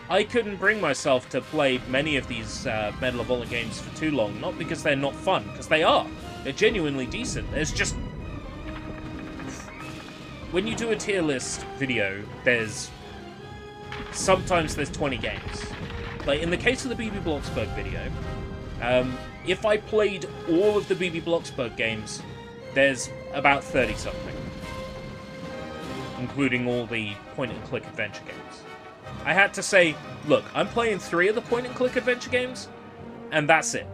I couldn't bring myself to play many of these Medal of Honor games for too long, not because they're not fun, because they are. They're genuinely decent. There's just... When you do a tier list video, sometimes there's 20 games. Like, in the case of the BB Bloxburg video, if I played all of the BB Bloxburg games, there's about 30-something. Including all the point-and-click adventure games. I had to say, look, I'm playing 3 of the point-and-click adventure games, and that's it.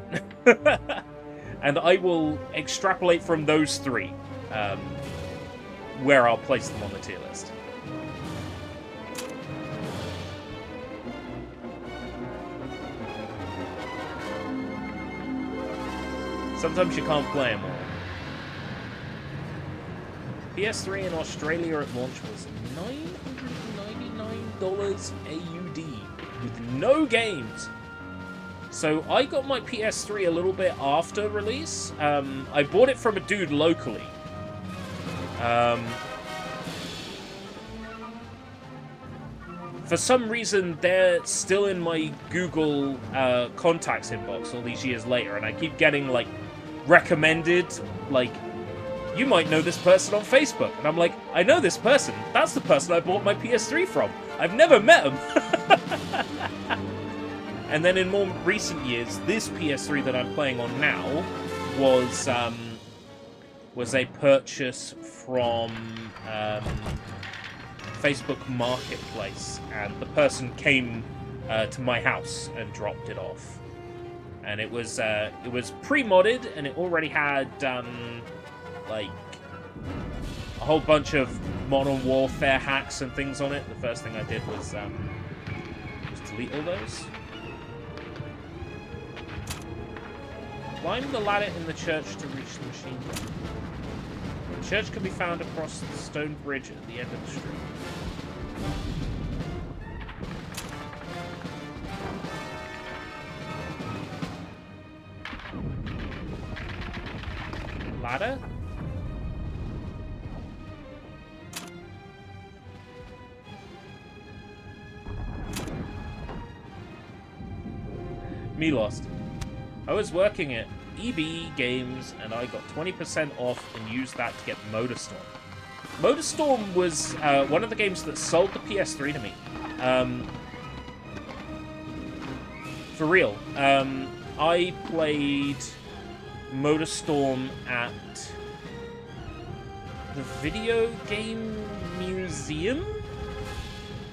And I will extrapolate from those 3 where I'll place them on the tier list. Sometimes you can't play them all. PS3 in Australia at launch was $999 AUD with no games. So I got my PS3 a little bit after release. I bought it from a dude locally. For some reason, they're still in my Google contacts inbox all these years later, and I keep getting, like, recommended, like, you might know this person on Facebook. And I'm like, I know this person. That's the person I bought my PS3 from. I've never met him. And then in more recent years, this PS3 that I'm playing on now was a purchase from Facebook Marketplace, and the person came to my house and dropped it off. And it was pre-modded, and it already had like a whole bunch of Modern Warfare hacks and things on it. The first thing I did was delete all those. Climb the ladder in the church to reach the machine gun. The church can be found across the stone bridge at the end of the street. Ladder? Me lost. I was working at EB Games and I got 20% off and used that to get Motorstorm. Motorstorm was one of the games that sold the PS3 to me. For real. I played Motorstorm at the Video Game Museum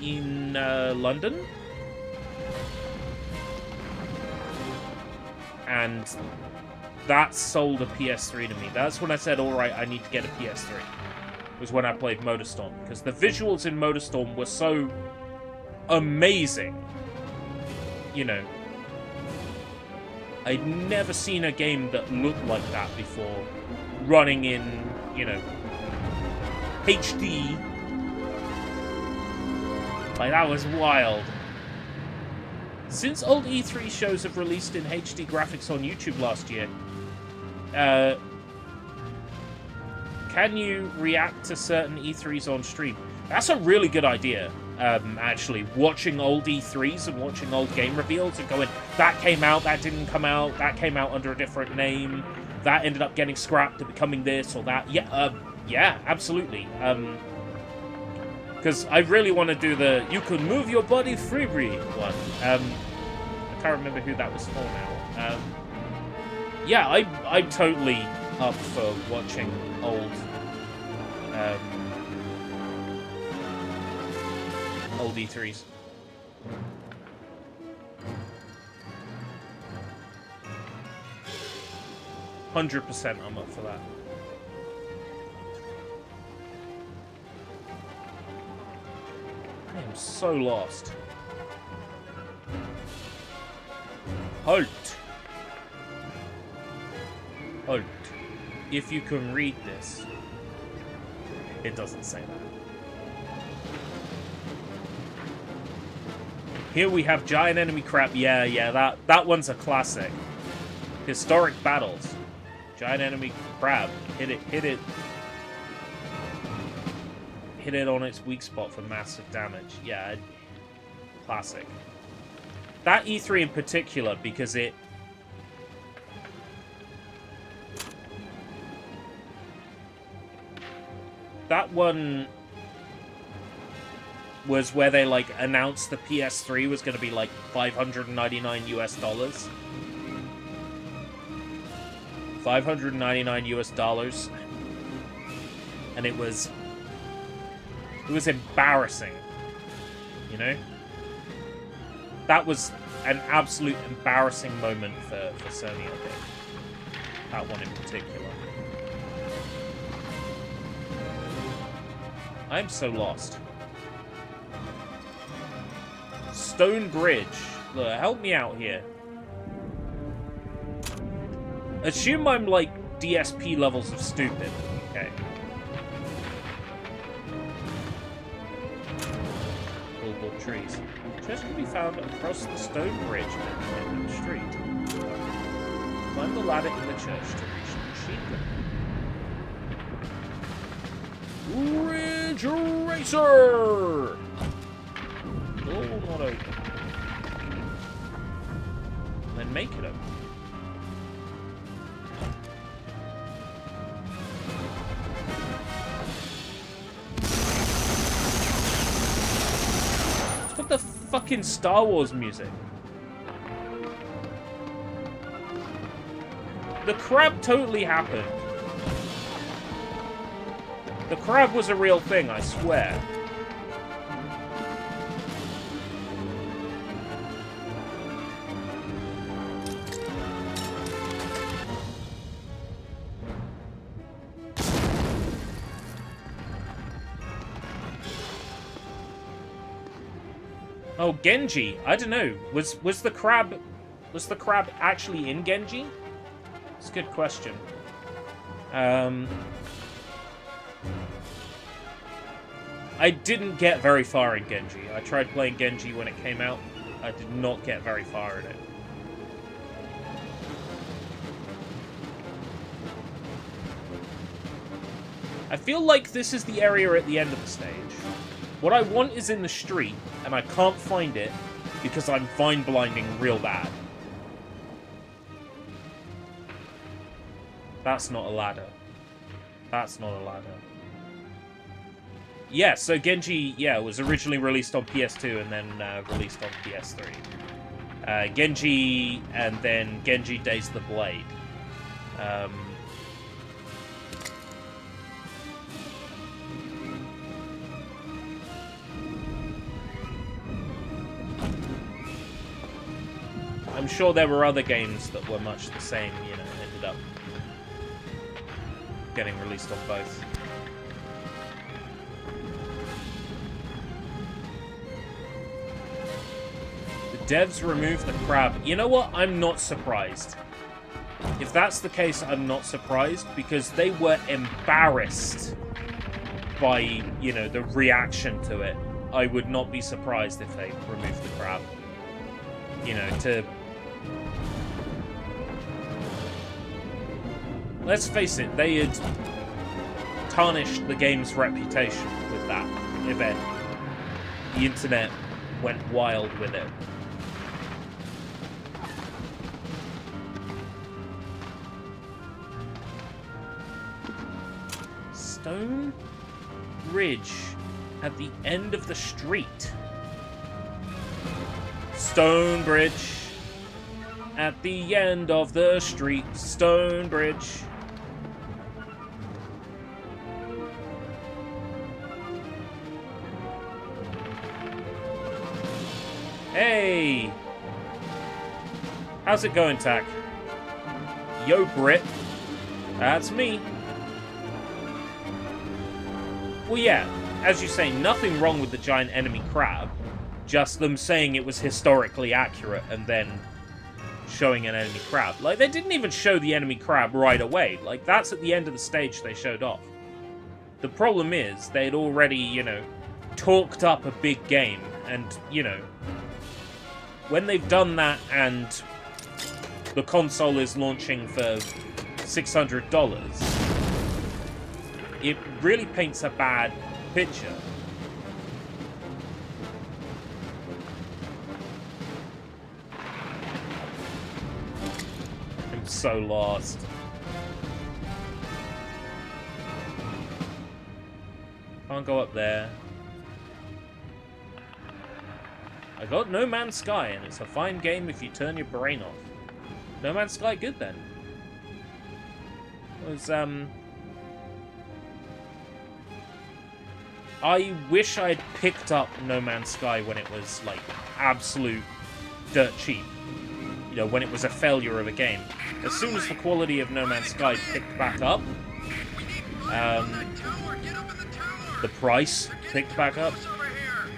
in London. And that sold a PS3 to me. That's when I said, alright, I need to get a PS3. Was when I played Motorstorm. Because the visuals in Motorstorm were so amazing. You know, I'd never seen a game that looked like that before. Running in, you know, HD. Like, that was wild. Since old E3 shows have released in HD graphics on YouTube last year, can you react to certain E3s on stream? That's a really good idea, actually. Watching old E3s and watching old game reveals and going, that came out, that didn't come out, that came out under a different name, that ended up getting scrapped and becoming this or that. Yeah, yeah, absolutely. Because I really want to do the you can move your body freely one. I can't remember who that was for now. Yeah, I'm totally up for watching old old E3s. %, I'm up for that. I am so lost. Halt! Halt. If you can read this. It doesn't say that. Here we have giant enemy crab. Yeah, that one's a classic. Historic battles. Giant enemy crab. Hit it. Hit it on its weak spot for massive damage. Yeah, classic. That E3 in particular, because it... That one was where they, like, announced the PS3 was going to be, like, $599 US. $599 US. And it was embarrassing, you know? That was an absolute embarrassing moment for Sony, I think. That one in particular. I'm so lost. Stone Bridge. Look, help me out here. Assume I'm like DSP levels of stupid. Okay. Billboard trees. Chest can be found across the stone bridge at the end of the street. Climb the ladder in the church to reach the machine gun. Ridge Racer! Door will not open. Then make it open. What the fucking Star Wars music? The crab totally happened. The crab was a real thing, I swear. Oh, Genji. I don't know. Was the crab actually in Genji? It's a good question. I didn't get very far in Genji. I tried playing Genji when it came out. I did not get very far in it. I feel like this is the area at the end of the stage. What I want is in the street, and I can't find it because I'm vine blinding real bad. That's not a ladder. That's not a ladder. Yeah, so Genji, yeah, was originally released on PS2 and then released on PS3. Genji, and then Genji Days the Blade. I'm sure there were other games that were much the same, you know, ended up getting released on both. The devs removed the crab. You know what? I'm not surprised. If that's the case, I'm not surprised, because they were embarrassed by, you know, the reaction to it. I would not be surprised if they removed the crab. You know, to... Let's face it, they had tarnished the game's reputation with that event. The internet went wild with it. Stone Bridge at the end of the street. Stone Bridge at the end of the street. Stone Bridge. Hey! How's it going, Tack? Yo, Brit. That's me. Well, yeah, as you say, nothing wrong with the giant enemy crab. Just them saying it was historically accurate and then showing an enemy crab. Like, they didn't even show the enemy crab right away. Like, that's at the end of the stage they showed off. The problem is, they'd already, you know, talked up a big game. And, you know, when they've done that and the console is launching for $600, it really paints a bad picture. I'm so lost. Can't go up there. I got No Man's Sky, and it's a fine game if you turn your brain off. No Man's Sky good then. It was, I wish I'd picked up No Man's Sky when it was, like, absolute dirt cheap. You know, when it was a failure of a game. As soon as the quality of No Man's Sky picked back up, the price picked back up.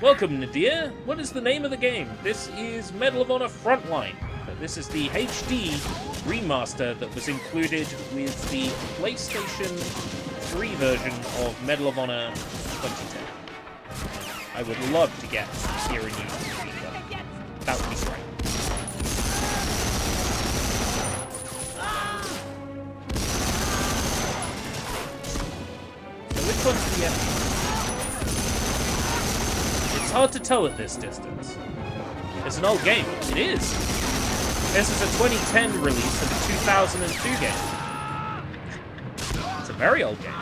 Welcome, Nadir. What is the name of the game? This is Medal of Honor Frontline. This is the HD remaster that was included with the PlayStation 3 version of Medal of Honor 2010. I would love to get here in use. That would be great. So which one's the enemy? It's hard to tell at this distance. It's an old game. It is. This is a 2010 release of a 2002 game. It's a very old game.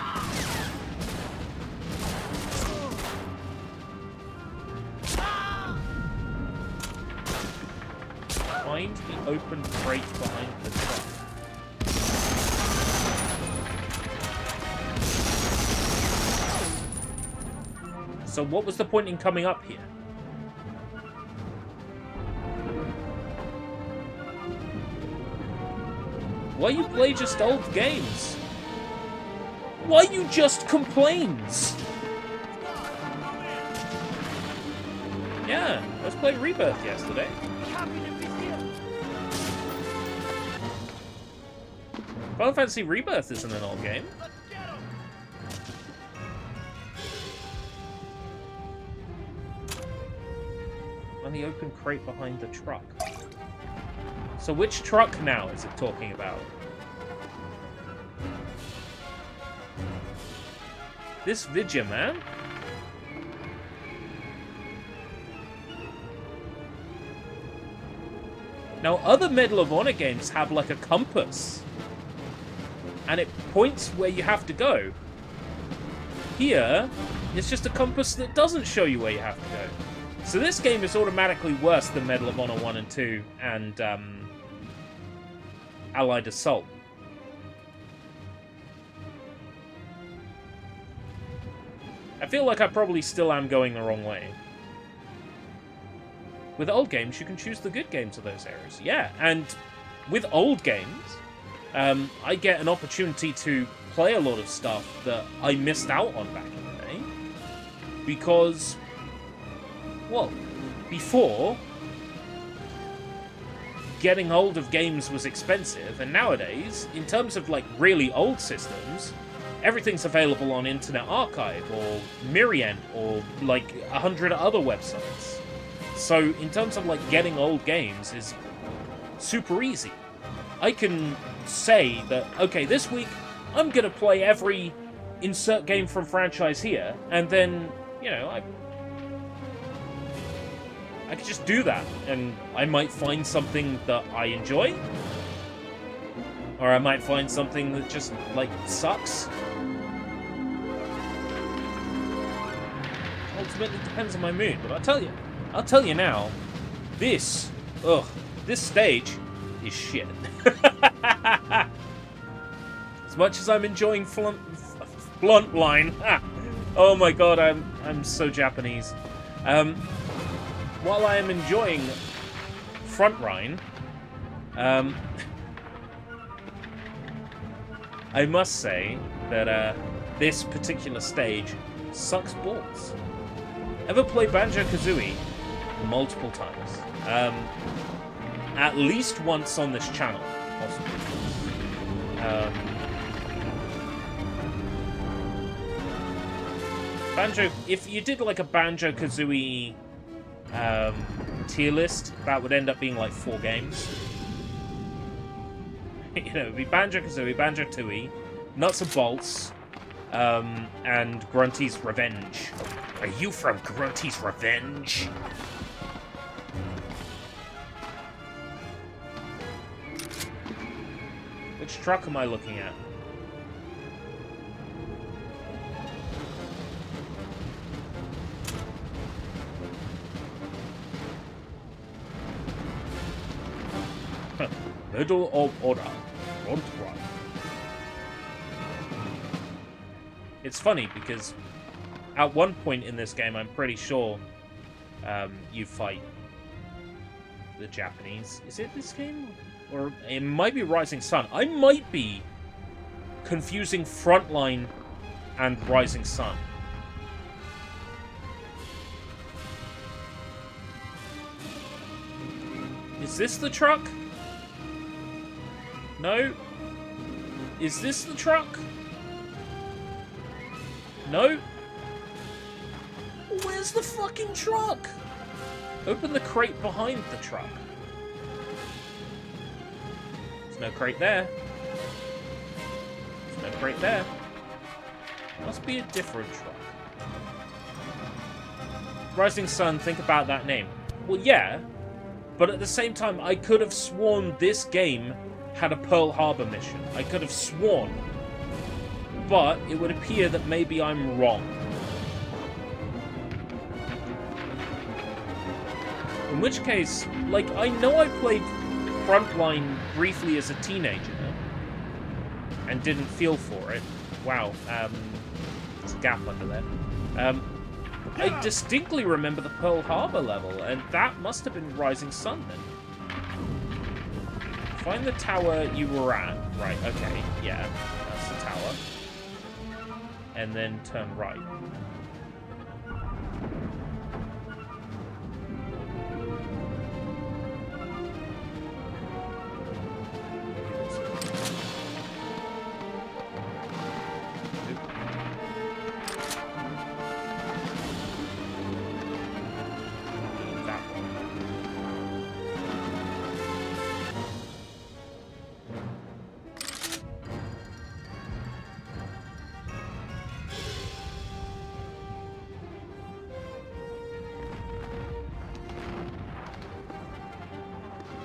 Find the open crate behind the truck. So what was the point in coming up here? Why you play just old games? Why you just complains? Yeah, let's play Rebirth yesterday. Final Fantasy Rebirth isn't an old game. On the open crate behind the truck. So which truck now is it talking about? This Vidya, man? Now, other Medal of Honor games have like a compass. And it points where you have to go. Here, it's just a compass that doesn't show you where you have to go. So this game is automatically worse than Medal of Honor 1 and 2 and Allied Assault. I feel like I probably still am going the wrong way. With old games, you can choose the good games of those eras. Yeah, and with old games, I get an opportunity to play a lot of stuff that I missed out on back in the day. Because, well, before, getting hold of games was expensive, and nowadays, in terms of like really old systems, everything's available on Internet Archive or Myriad or like 100 other websites. So in terms of like getting old games is super easy. I can say that, okay, this week I'm gonna play every insert game from franchise here, and then, you know, I could just do that, and I might find something that I enjoy, or I might find something that just, like, sucks. Ultimately depends on my mood, but I'll tell you now, this stage is shit. As much as I'm enjoying Frontline, oh my god, I'm so Japanese. While I am enjoying Frontline, I must say that this particular stage sucks balls. Ever played Banjo-Kazooie? Multiple times. At least once on this channel, possibly. If you did like a Banjo-Kazooie tier list, that would end up being like 4 games. You know, it'd be Banjo-Kazooie, Banjo-Tooie, Nuts and Bolts, and Grunty's Revenge. Are you from Grunty's Revenge? Which truck am I looking at? Middle of order. Front run. It's funny because at one point in this game, I'm pretty sure you fight the Japanese. Is it this game? Or it might be Rising Sun. I might be confusing Frontline and Rising Sun. Is this the truck? No? Is this the truck? No? Where's the fucking truck? Open the crate behind the truck. There's no crate there. There's no crate there. Must be a different truck. Rising Sun, think about that name. Well, yeah, but at the same time, I could have sworn this game had a Pearl Harbor mission. I could have sworn. But it would appear that maybe I'm wrong. In which case, like, I know I played Frontline briefly as a teenager and didn't feel for it. Wow, there's a gap under there. I distinctly remember the Pearl Harbor level, and that must have been Rising Sun then. Find the tower you were at. Right, okay, yeah, that's the tower. And then turn right.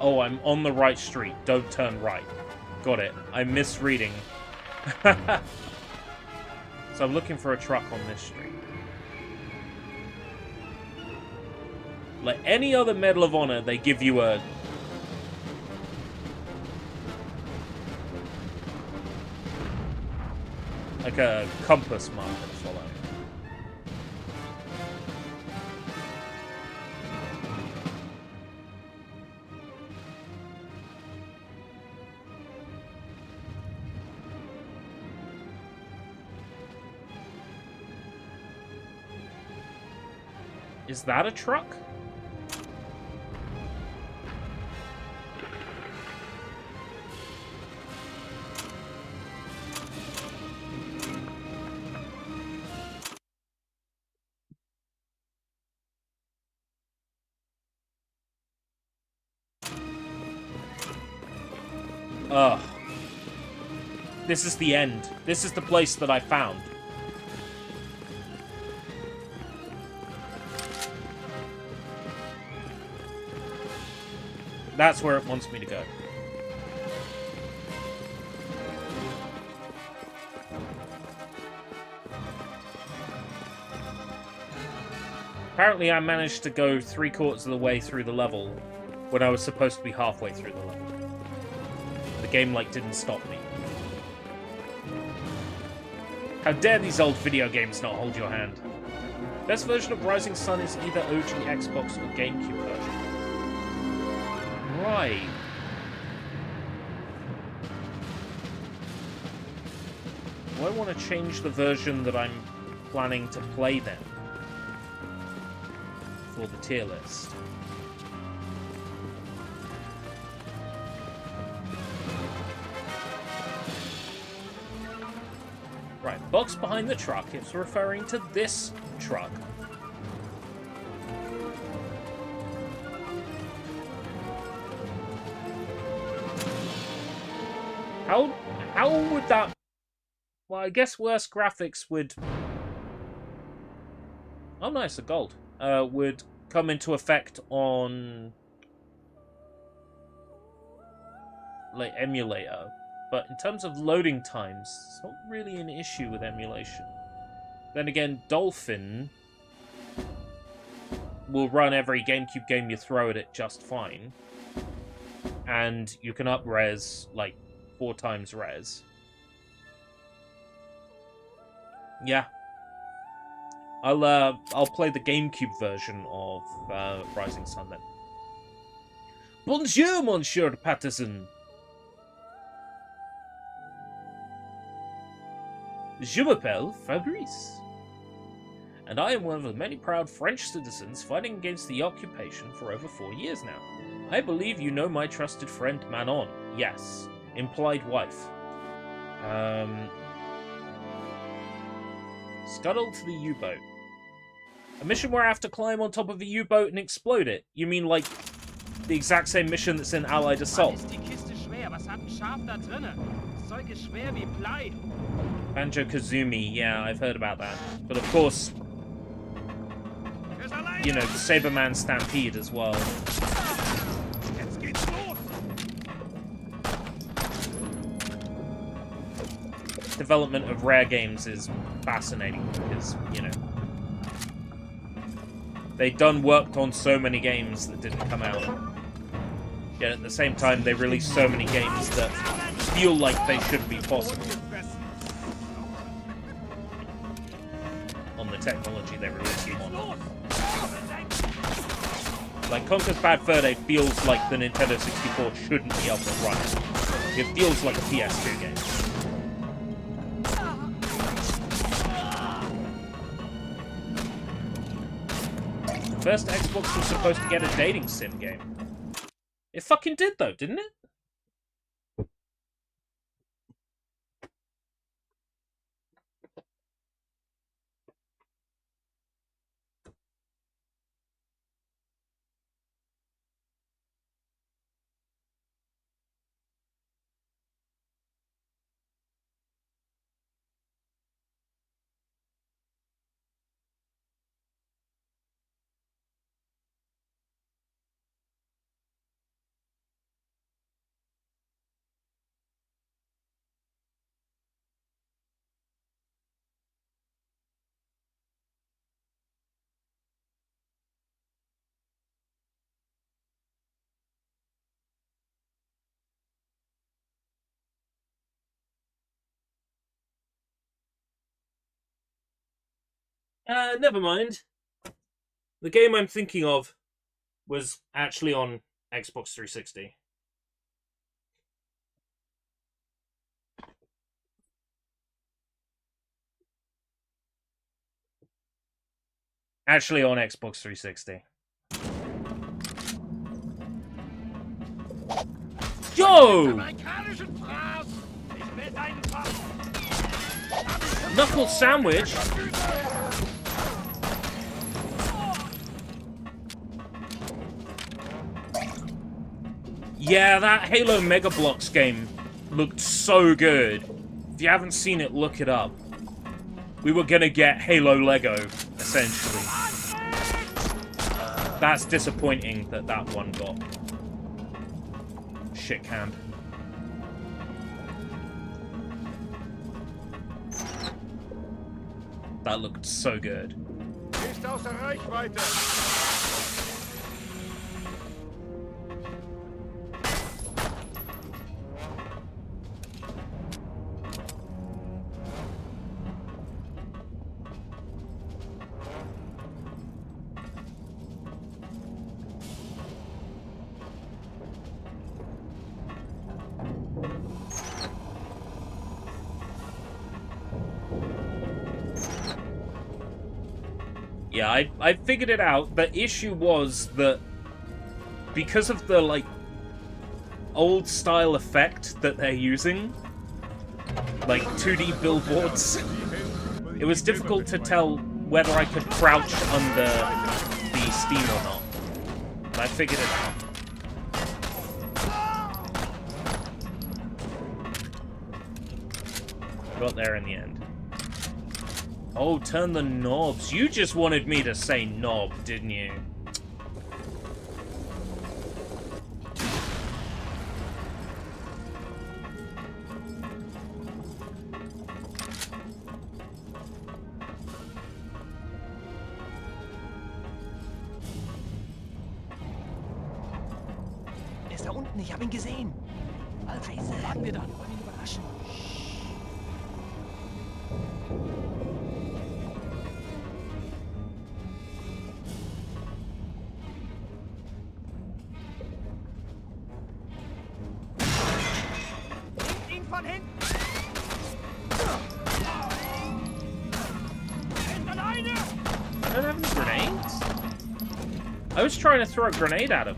Oh, I'm on the right street. Don't turn right. Got it. I'm misreading. So I'm looking for a truck on this street. Like any other Medal of Honor, they give you a... like a compass marker to follow. Is that a truck? Ugh. This is the end. This is the place that I found. That's where it wants me to go. Apparently I managed to go 3/4 of the way through the level when I was supposed to be halfway through the level. The game, like, didn't stop me. How dare these old video games not hold your hand? Best version of Rising Sun is either OG Xbox or GameCube version. Right. Do I want to change the version that I'm planning to play then? For the tier list. Right, box behind the truck. It's referring to this truck. How would that... Well, I guess worse graphics would... Oh, nice, a gold. Would come into effect on... like, emulator. But in terms of loading times, it's not really an issue with emulation. Then again, Dolphin will run every GameCube game you throw at it just fine. And you can up-res, like, 4 times res. Yeah. I'll play the GameCube version of Rising Sun then. Bonjour, Monsieur Patterson! Je m'appelle Fabrice, and I am one of the many proud French citizens fighting against the occupation for over 4 years now. I believe you know my trusted friend Manon. Yes. Implied wife. Scuttle to the U-boat. A mission where I have to climb on top of a U-boat and explode it. You mean like the exact same mission that's in Allied Assault? Banjo-Kazooie, yeah, I've heard about that. But of course, you know, Saberman Stampede as well. Development of Rare games is fascinating because, you know, they'd worked on so many games that didn't come out. Yet at the same time, they released so many games that feel like they should be possible. On the technology they released them on. Like, Conker's Bad Fur Day feels like the Nintendo 64 shouldn't be able to run it. It feels like a PS2 game. First Xbox was supposed to get a dating sim game. It fucking did though, didn't it? Never mind. The game I'm thinking of was actually on Xbox 360. Actually on Xbox 360. Yo! Knuckle sandwich? Yeah, that Halo Mega Bloks game looked so good. If you haven't seen it, look it up. We were gonna get Halo Lego, essentially. That's disappointing that that one got shit canned. That looked so good. Ist außer Reichweite. Yeah, I figured it out. The issue was that because of the, like, old style effect that they're using, like 2D billboards, it was difficult to tell whether I could crouch under the steam or not. But I figured it out. Got there in the end. Oh, turn the knobs. You just wanted me to say knob, didn't you? Er ist da unten, ich habe ihn gesehen. Scheiße, warten wir dann, wir wollen ihn überraschen. Ihn von hinten! I don't have any grenades? I was trying to throw a grenade at him.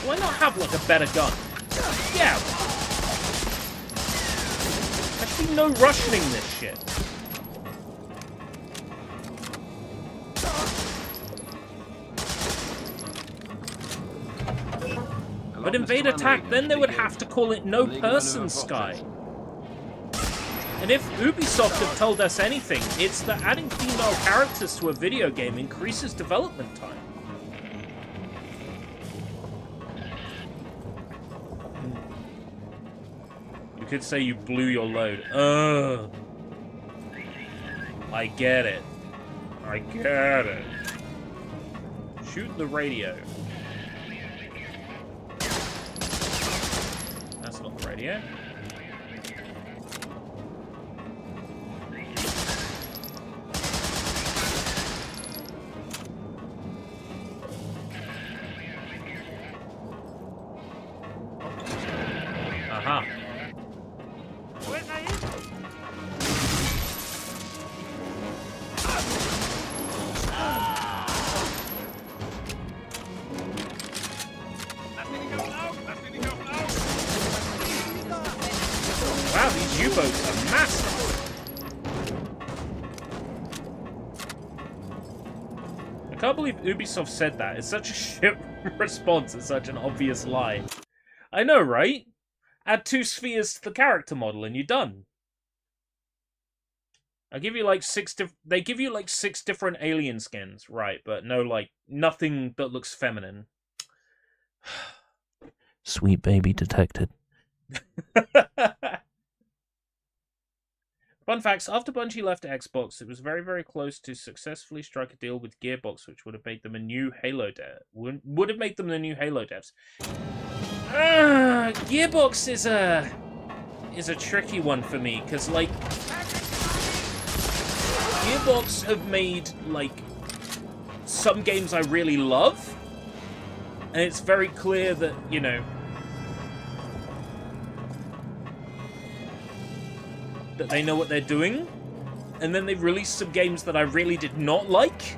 Why not have, like, a better gun? Yeah! There should be no rushing this shit. But invade attack, then they would have to call it no person sky. And if Ubisoft have told us anything, it's that adding female characters to a video game increases development time. You could say you blew your load. Ugh. I get it. I get it. Shoot the radio. That's not the radio. Aha. Wow, these U-boats are massive. I can't believe Ubisoft said that. It's such a shit response. It's such an obvious lie. I know, right? Add 2 spheres to the character model and you're done. I give you like 6 they give you like 6 different alien skins, right? But no, like, nothing that looks feminine. Sweet baby detected. Fun facts, after Bungie left Xbox, it was very, very close to successfully strike a deal with Gearbox, which would have made them a new Halo would have made them the new Halo devs. Gearbox is a tricky one for me, because, like, Gearbox have made, like, some games I really love, and it's very clear that, you know, that they know what they're doing, and then they've released some games that I really did not like.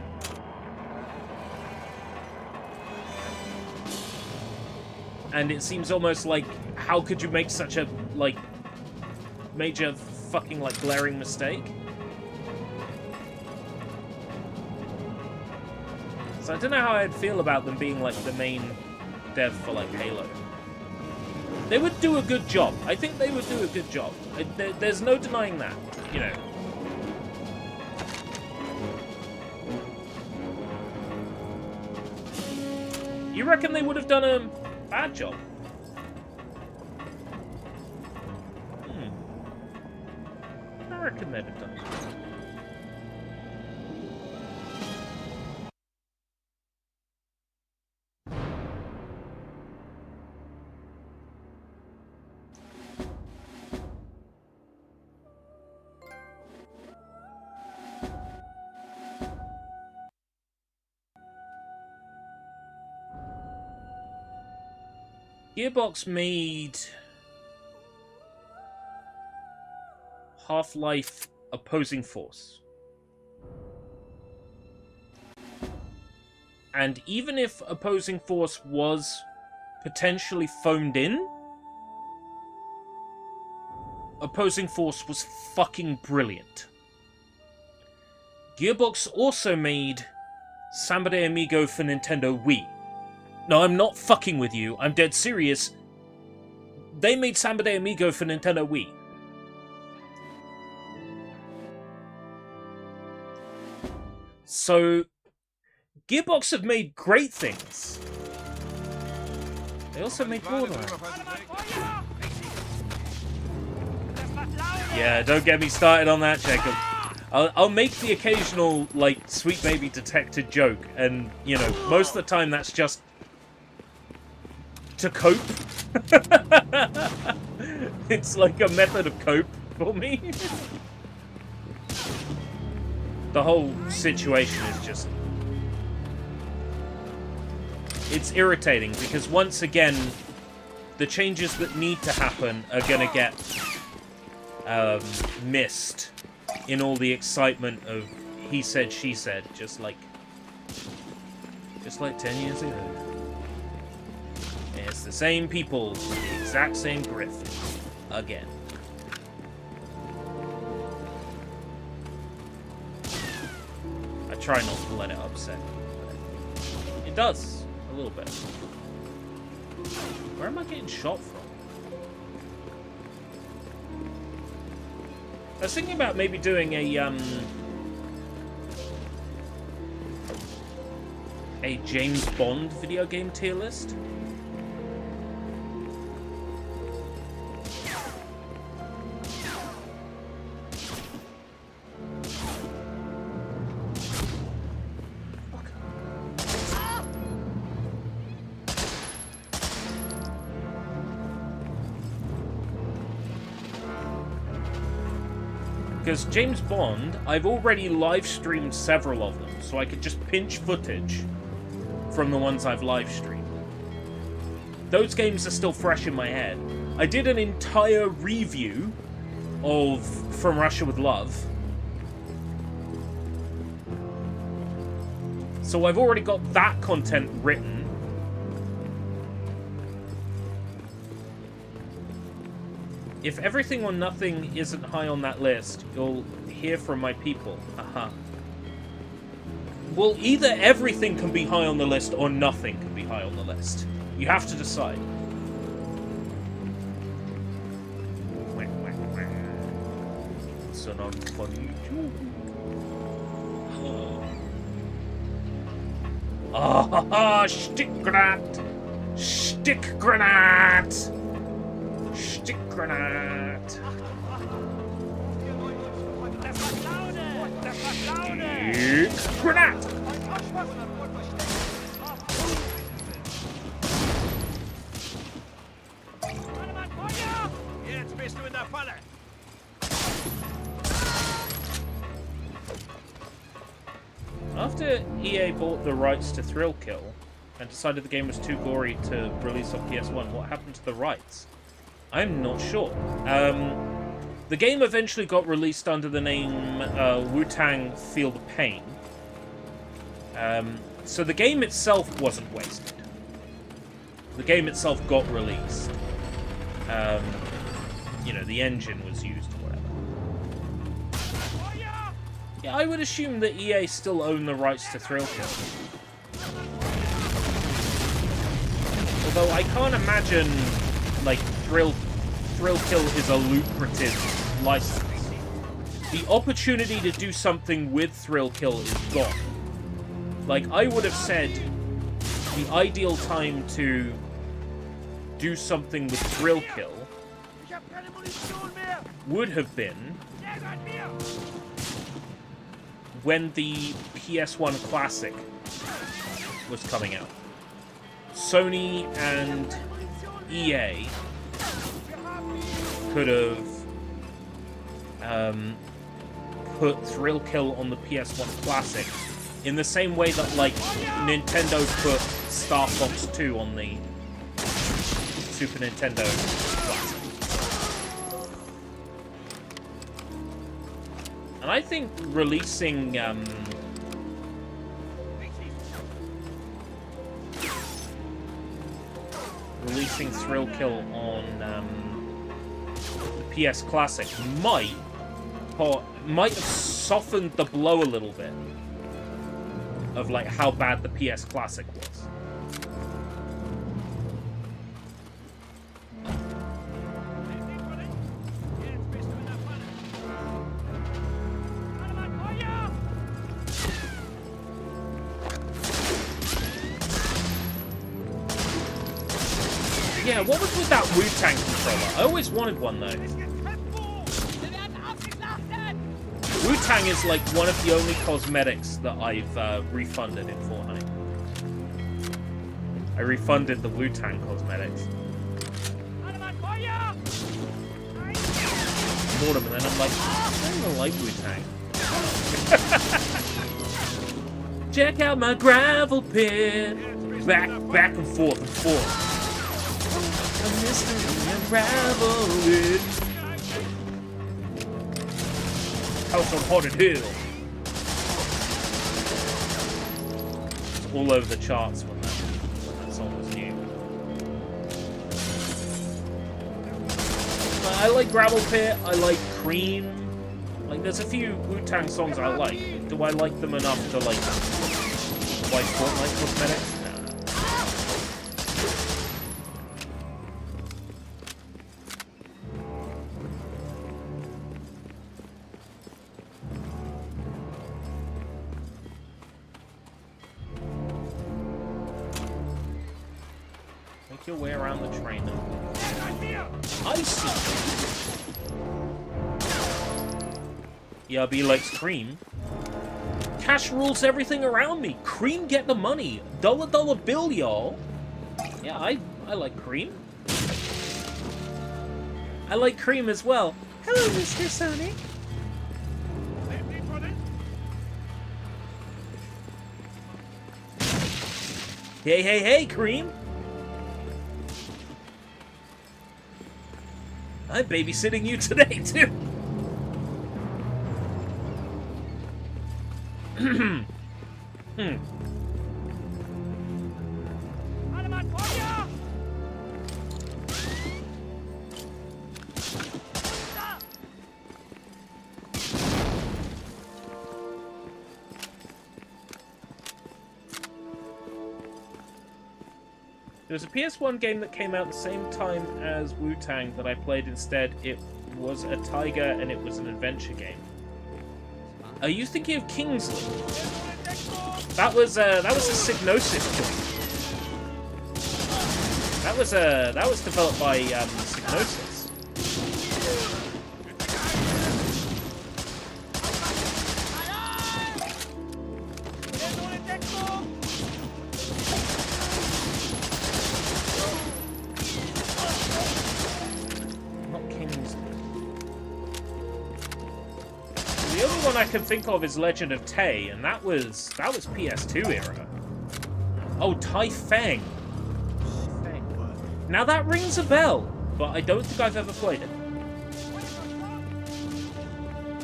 And it seems almost like, how could you make such a, like, major fucking, like, glaring mistake? So I don't know how I'd feel about them being like the main dev for like Halo. They would do a good job. I think they would do a good job. There's no denying that, you know. You reckon they would have done a bad job? I reckon they'd have done it. Gearbox made Half-Life Opposing Force. And even if Opposing Force was potentially phoned in, Opposing Force was fucking brilliant. Gearbox also made Samba de Amigo for Nintendo Wii. No, I'm not fucking with you. I'm dead serious. They made Samba de Amigo for Nintendo Wii. So, Gearbox have made great things. They also made Borderlands. Yeah, don't get me started on that, Jacob. I'll make the occasional, like, sweet baby detector joke, and, you know, most of the time that's just to cope. It's like a method of cope for me. The whole situation is just... It's irritating, because once again, the changes that need to happen are gonna get missed in all the excitement of he said, she said, just like 10 years ago. And it's the same people, the exact same grift, again. I try not to let it upset me, but it does, a little bit. Where am I getting shot from? I was thinking about maybe doing a James Bond video game tier list. Because James Bond, I've already live streamed several of them, so I could just pinch footage from the ones I've live streamed. Those games are still fresh in my head. I did an entire review of From Russia with Love. So I've already got that content written. If Everything or Nothing isn't high on that list, you'll hear from my people. Haha. Well, either everything can be high on the list or nothing can be high on the list. You have to decide. It's an unfunny joke. Ah, stick grenade! Stick grenade! Stick grenade! Stick grenade! After EA bought the rights to Thrill Kill and decided the game was too gory to release on PS1, what happened to the rights? I'm not sure. The game eventually got released under the name Wu-Tang Feel the Pain. So the game itself wasn't wasted. The game itself got released. You know, the engine was used or whatever. Yeah, I would assume that EA still own the rights to Thrill Kill. Though I can't imagine, like, Thrill Kill is a lucrative license. The opportunity to do something with Thrill Kill is gone. Like, I would have said the ideal time to do something with Thrill Kill would have been when the PS1 Classic was coming out. Sony and EA could have put Thrill Kill on the PS1 Classic in the same way that, like, Nintendo put Star Fox 2 on the Super Nintendo Classic. And I think releasing Thrill Kill on the PS Classic might have softened the blow a little bit of, like, how bad the PS Classic was. Yeah, what was with that Wu-Tang controller? I always wanted one, though. Wu-Tang is, like, one of the only cosmetics that I've refunded in Fortnite. I refunded the Wu-Tang cosmetics. Bought them, and then I'm like, I don't even like Wu-Tang. Check out my gravel pit. Back and forth and forth. A mystery unraveling. House on Haunted Hill. It's all over the charts when that song was new. I like Gravel Pit, I like Cream. Like, there's a few Wu-Tang songs I like. Do I like them enough to, like, buy Fortnite cosmetics? Your way around the train now. I see. ERB likes Cream. Cash rules everything around me. Cream get the money. Dollar bill, y'all. Yeah, I like Cream. I like Cream as well. Hello, Mr. Sonic. Hey, Cream. I'm babysitting you today, too. There's a PS1 game that came out the same time as Wu-Tang that I played instead. It was a Tiger and it was an adventure game. Are you thinking of Kingsley? That was a Psygnosis joint. That was developed by Psygnosis. I can think of is Legend of Tay, and that was PS2 era. Oh, Tai Feng. Now that rings a bell, but I don't think I've ever played it.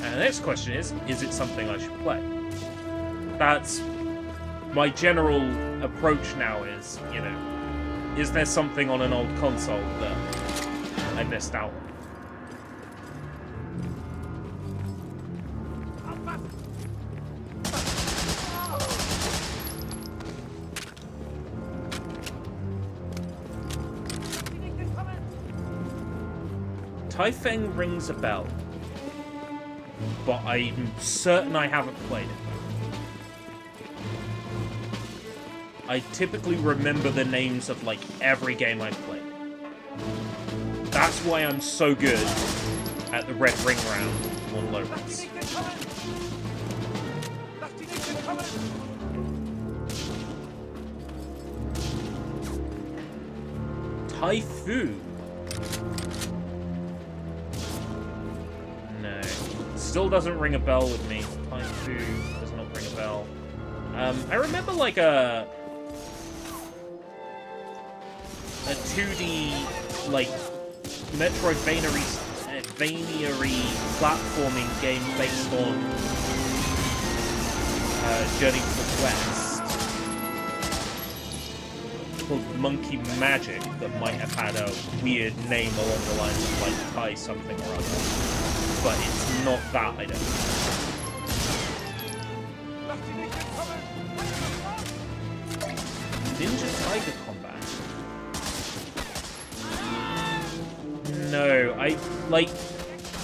And the next question is it something I should play? That's my general approach now is, you know, is there something on an old console that I missed out on? Taifeng rings a bell, but I'm certain I haven't played it. I typically remember the names of, like, every game I've played. That's why I'm so good at the Red Ring round on low res. Typhoon? No. Still doesn't ring a bell with me. Typhoon does not ring a bell. I remember, like, a 2D, like, Metroidvania-y platforming game based on Journey to the West called Monkey Magic that might have had a weird name along the lines of, like, Thai something or other. But it's not that, I don't think. Ninja Tiger Combat? No,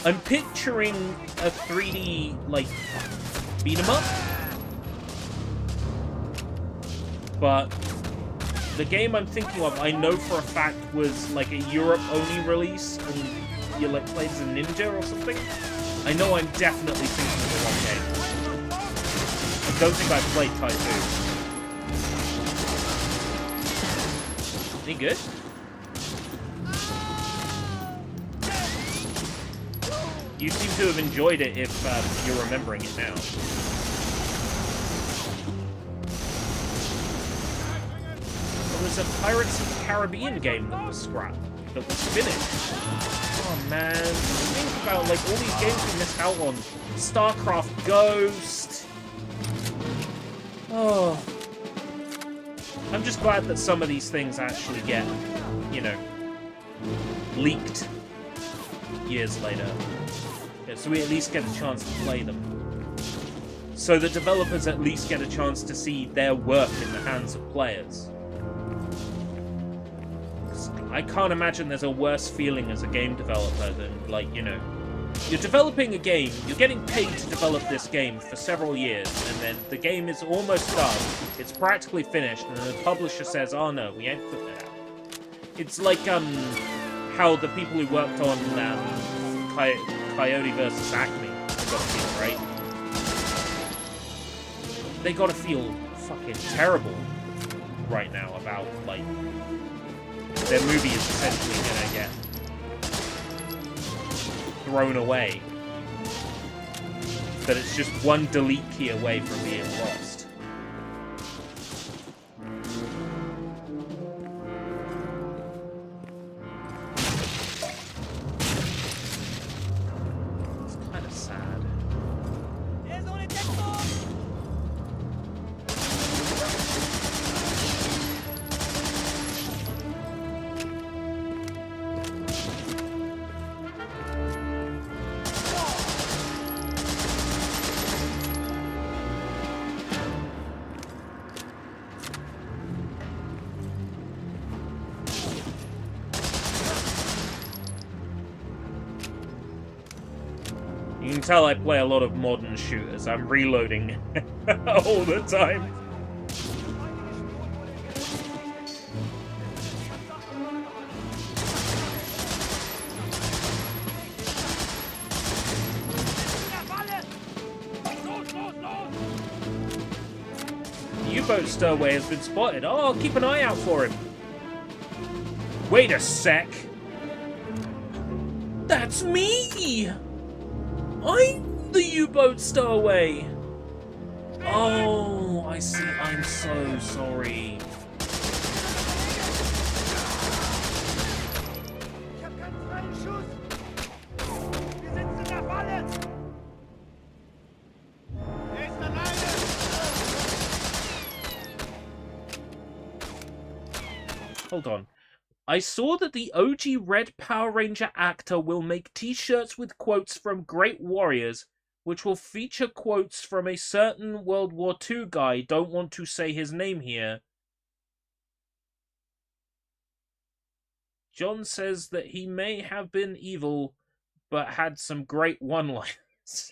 I'm picturing a 3D, like, beat 'em up. But the game I'm thinking of, I know for a fact was, like, a Europe-only release, and you, like, played as a ninja or something. I know I'm definitely thinking of the wrong game. I don't think I've played Typhoon. Any good? You seem to have enjoyed it if you're remembering it now. There was a Pirates of the Caribbean game that was scrapped, that was finished. Oh man, think about, like, all these games we missed out on. StarCraft Ghost. Oh. I'm just glad that some of these things actually get, you know, leaked years later. Yeah, so we at least get a chance to play them. So the developers at least get a chance to see their work in the hands of players. I can't imagine there's a worse feeling as a game developer than, like, you know, you're developing a game, you're getting paid to develop this game for several years, and then the game is almost done, it's practically finished, and then the publisher says, oh no, we ain't putting it out. It's like, how the people who worked on, Coyote vs. Acme gotta feel, right? They gotta feel fucking terrible right now about, like, their movie is essentially gonna get thrown away. That it's just one delete key away from being lost. It's kind of sad. You can tell I play a lot of modern shooters. I'm reloading all the time. The U-boat stowaway has been spotted. Oh, I'll keep an eye out for him. Wait a sec. That's me! I'm the U-boat stowaway! Oh, I see. I'm so sorry. Hold on. I saw that the OG Red Power Ranger actor will make t-shirts with quotes from great warriors, which will feature quotes from a certain World War II guy. Don't want to say his name here. John says that he may have been evil, but had some great one-liners.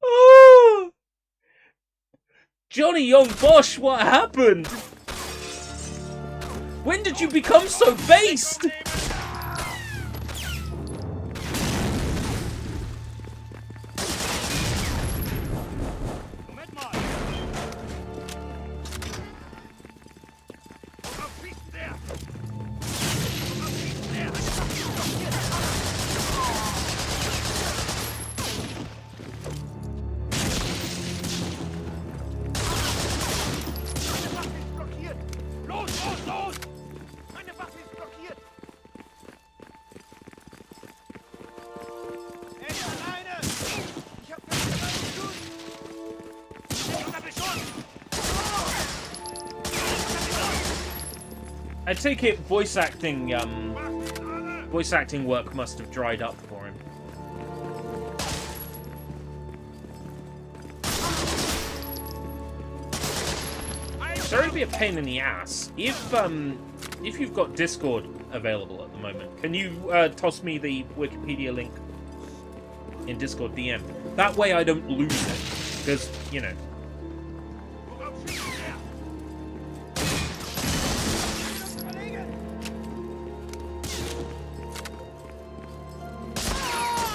Oh! Johnny Young Bosch, what happened? When did you become so based? I take it voice acting work must have dried up for him. Sorry to be a pain in the ass. If you've got Discord available at the moment, can you toss me the Wikipedia link in Discord DM? That way I don't lose it, because you know.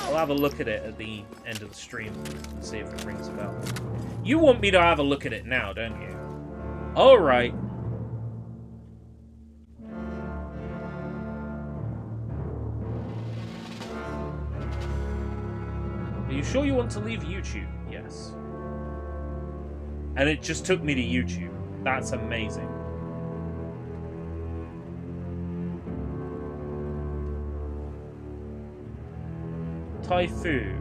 I'll have a look at it at the end of the stream and see if it rings a bell. You want me to have a look at it now, don't you? Alright. Are you sure you want to leave YouTube? Yes. And it just took me to YouTube. That's amazing. Taifu.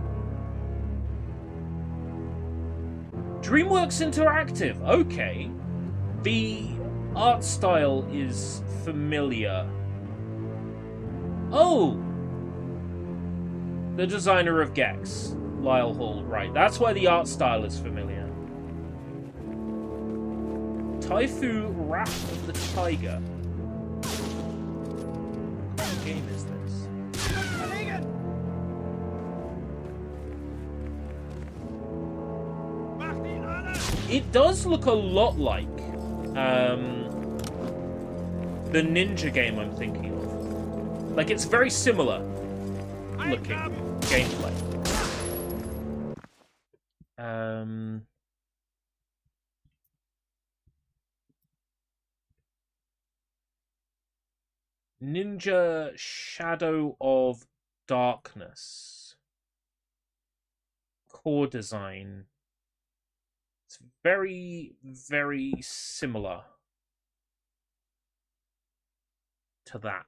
DreamWorks Interactive. Okay. The art style is familiar. Oh! The designer of Gex. Lyle Hall. Right. That's why the art style is familiar. Taifu Wrath of the Tiger. What game is this? It does look a lot like the ninja game I'm thinking of. Like, it's very similar looking gameplay. Ninja Shadow of Darkness. Core design. It's very, very similar to that.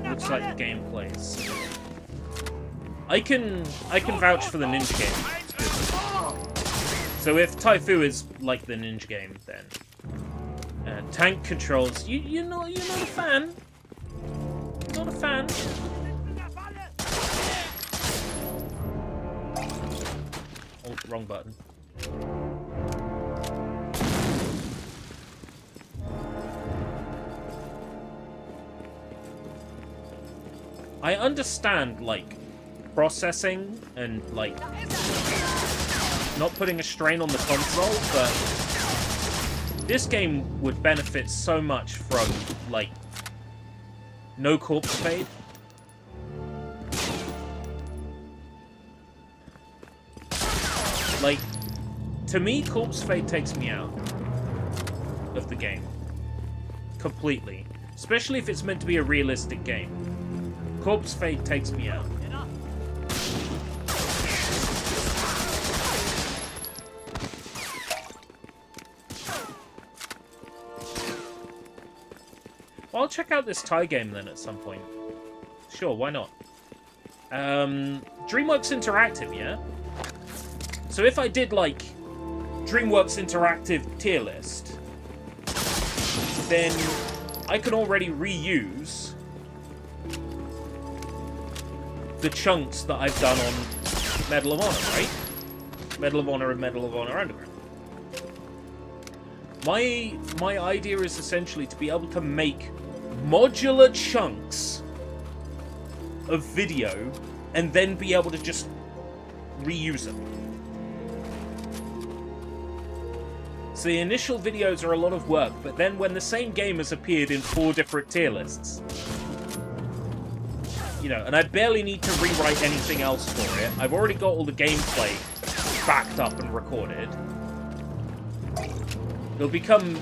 Looks like the gameplay's. I can vouch for the ninja game. It's good. So if Taifu is like the ninja game, then tank controls. You're not a fan. You're not a fan. Oh, wrong button. I understand, like, processing and, like, not putting a strain on the console, but this game would benefit so much from, like, no corpse fade. Like, to me, corpse fade takes me out of the game. Completely. Especially if it's meant to be a realistic game. Corpse fade takes me out. Well, I'll check out this Thai game then at some point. Sure, why not? DreamWorks Interactive, yeah? So if I did, like, DreamWorks Interactive tier list, then I can already reuse the chunks that I've done on Medal of Honor, right? Medal of Honor and Medal of Honor Underground. My idea is essentially to be able to make modular chunks of video and then be able to just reuse them. So the initial videos are a lot of work, but then when the same game has appeared in 4 different tier lists, you know, and I barely need to rewrite anything else for it. I've already got all the gameplay backed up and recorded. It'll become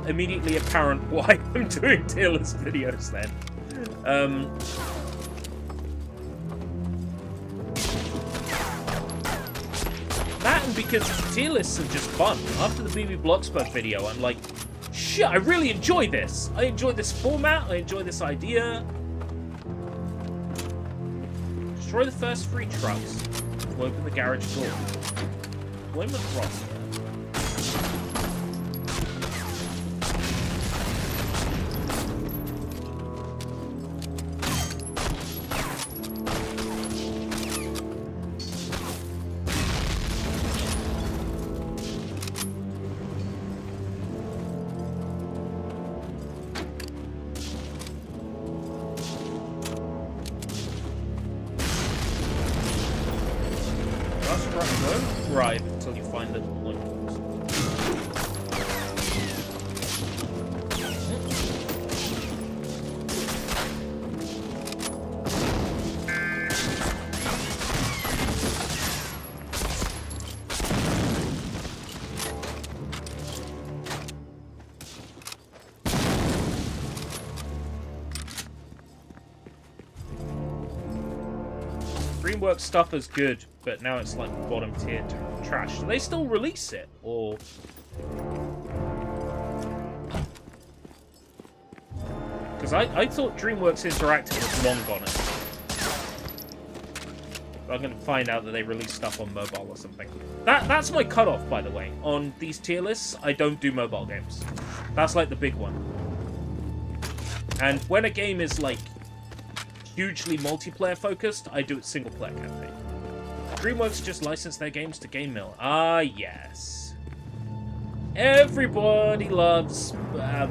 immediately apparent why I'm doing tier list videos then. That and because tier lists are just fun. After the BB Bloxburg video, I'm like, shit, I really enjoy this. I enjoy this format, I enjoy this idea. Destroy the first 3 trucks to open the garage door. Deployment roster. Don't drive until you find the deployment roster. DreamWorks stuff is good, but now it's like bottom tier trash. Do they still release it, or? Because I thought DreamWorks Interactive was long gone. I'm going to find out that they release stuff on mobile or something. That's my cutoff, by the way. On these tier lists, I don't do mobile games. That's like the big one. And when a game is like hugely multiplayer focused, I do it single player campaign. DreamWorks just licensed their games to Game Mill. Ah, yes. Everybody loves, I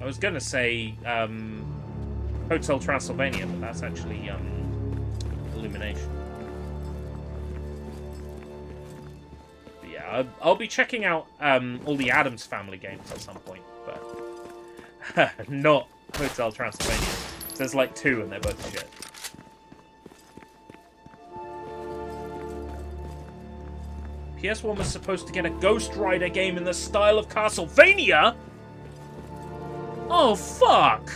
was gonna say, Hotel Transylvania, but that's actually, Illumination. But yeah, I'll be checking out, all the Addams Family games at some point, but not Hotel Transylvania. There's like 2 and they're both shit. PS1 was supposed to get a Ghost Rider game in the style of Castlevania? Oh, fuck!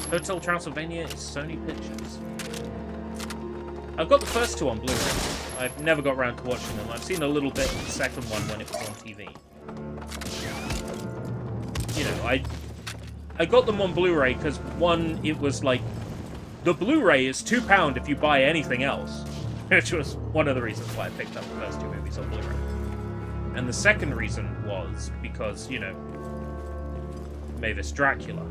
Hotel Transylvania is Sony Pictures. I've got the first 2 on Blu-ray. I've never got around to watching them. I've seen a little bit of the second one when it was on TV. You know, I got them on Blu-ray because, one, it was like, the Blu-ray is £2 if you buy anything else. Which was one of the reasons why I picked up the first 2 movies on Blu-ray. And the second reason was because, you know, Mavis Dracula.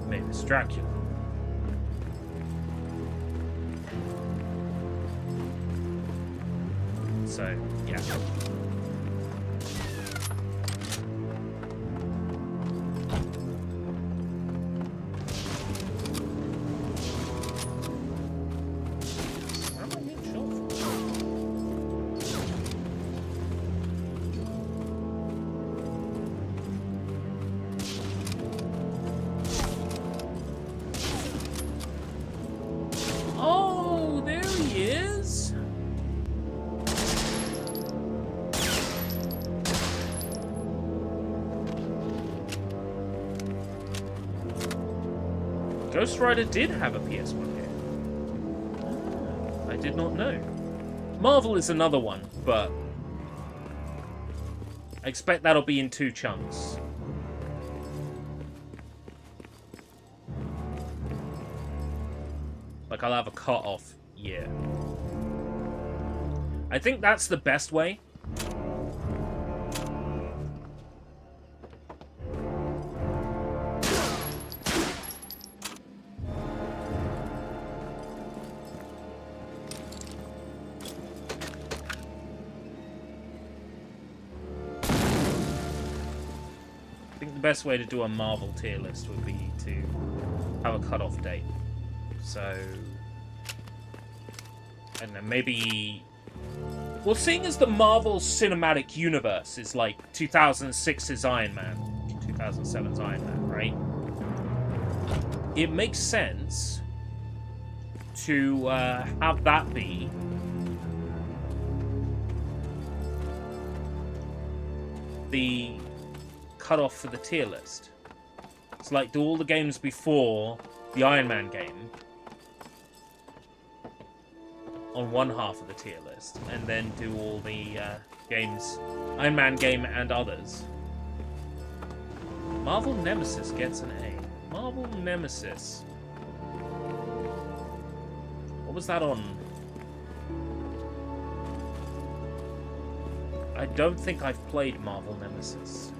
Mavis Dracula. So, yeah. Ghost Rider did have a PS1 game. I did not know. Marvel is another one, but I expect that'll be in 2 chunks. Like, I'll have a cut-off year. I think that's the best way. I think the best way to do a Marvel tier list would be to have a cut-off date. So, I don't know, maybe... Well, seeing as the Marvel Cinematic Universe is like 2006's Iron Man, 2007's Iron Man, right? It makes sense to have that be the cutoff for the tier list. It's like, do all the games before the Iron Man game on one half of the tier list, and then do all the games, Iron Man game and others. Marvel Nemesis gets an A. Marvel Nemesis. What was that on? I don't think I've played Marvel Nemesis.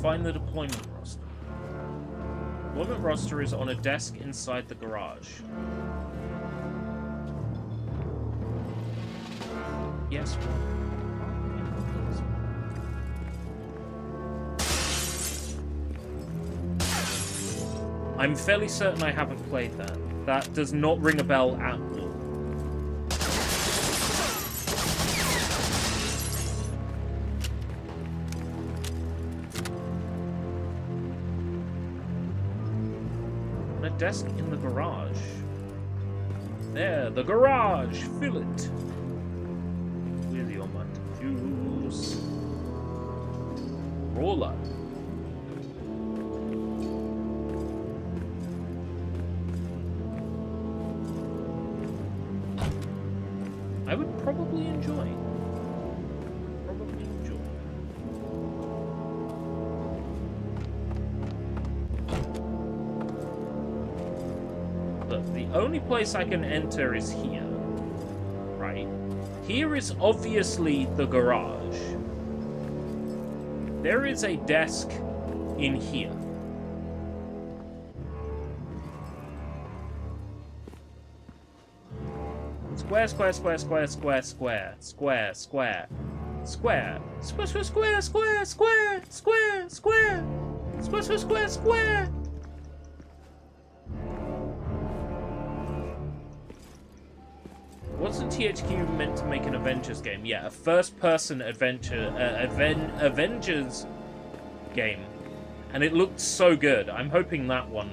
Find the deployment roster. Deployment roster is on a desk inside the garage. Yes. I'm fairly certain I haven't played that. That does not ring a bell at all. Desk in the garage. There, the garage. Fill it with your mutton juice. Roller. I would probably enjoy. The only place I can enter is here, right? Here is obviously the garage. There is a desk in here. Square, square, square, square, square, square, square, square, square, square, square, square, square, square, square, square, square, square, square, square. Wasn't THQ meant to make an Avengers game? Yeah, a first-person adventure, Avengers game, and it looked so good. I'm hoping that one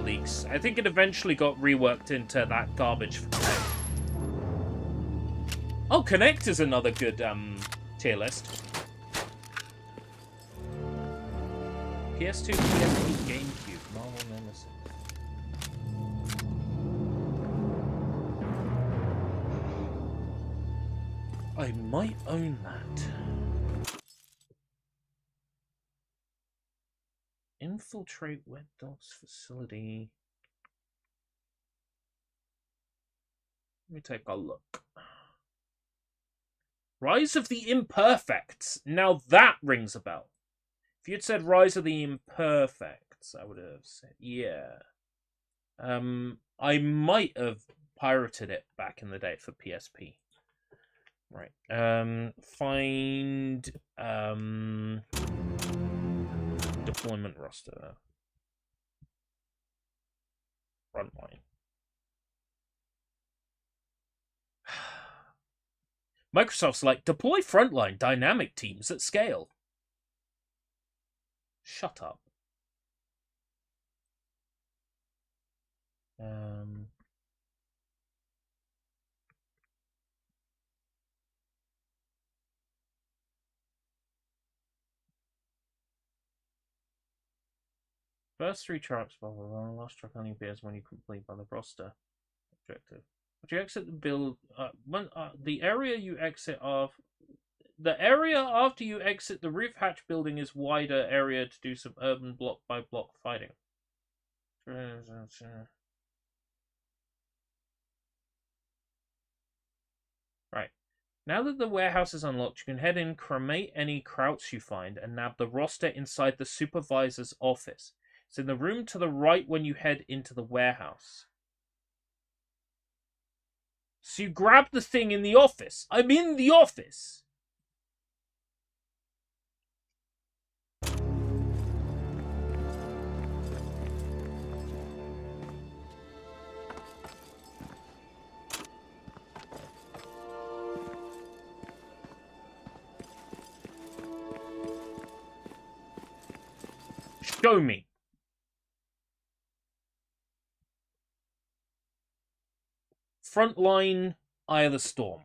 leaks. I think it eventually got reworked into that garbage. Oh, Connect is another good tier list. PS2, PSP, GameCube, Marvel Nemesis. I might own that. Infiltrate Wet Dog's facility. Let me take a look. Rise of the Imperfects. Now that rings a bell. If you'd said Rise of the Imperfects, I would have said, yeah. I might have pirated it back in the day for PSP. Right. Find deployment roster. Frontline. Microsoft's like, deploy Frontline dynamic teams at scale. Shut up. first 3 trucks, blah blah blah. Last truck only appears when you complete by the roster objective. Would you exit the build? The area you exit off. The area after you exit the roof hatch building is wider area to do some urban block by block fighting. Right. Now that the warehouse is unlocked, you can head in, cremate any krauts you find, and nab the roster inside the supervisor's office. It's in the room to the right when you head into the warehouse. So you grab the thing in the office. I'm in the office. Show me. Frontline, Eye of the Storm.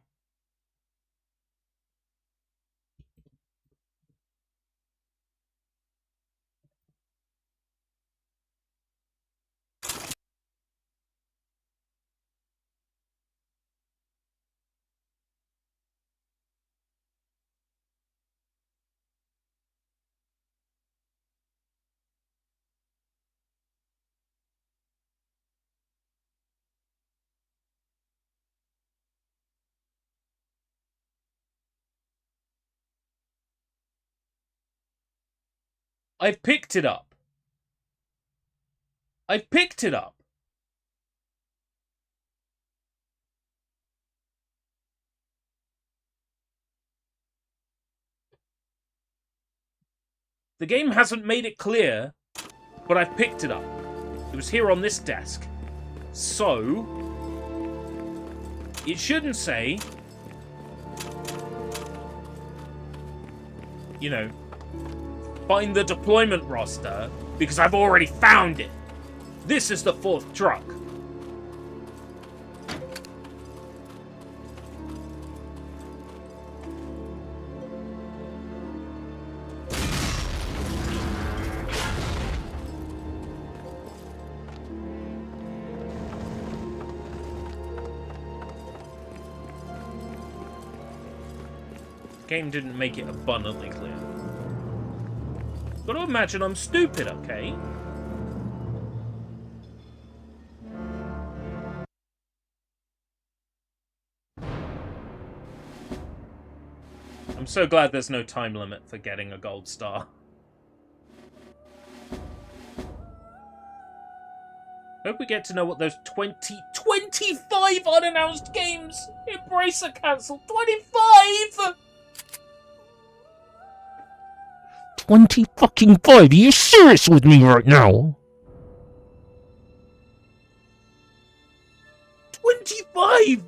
I've picked it up. I've picked it up. The game hasn't made it clear, but I've picked it up. It was here on this desk. So, it shouldn't say, you know, find the deployment roster, because I've already found it. This is the 4th truck. The game didn't make it abundantly clear. Gotta imagine I'm stupid, okay? I'm so glad there's no time limit for getting a gold star. Hope we get to know what those 25 unannounced games Embracer cancelled. 25! 20 fucking 5? Are you serious with me right now? 25!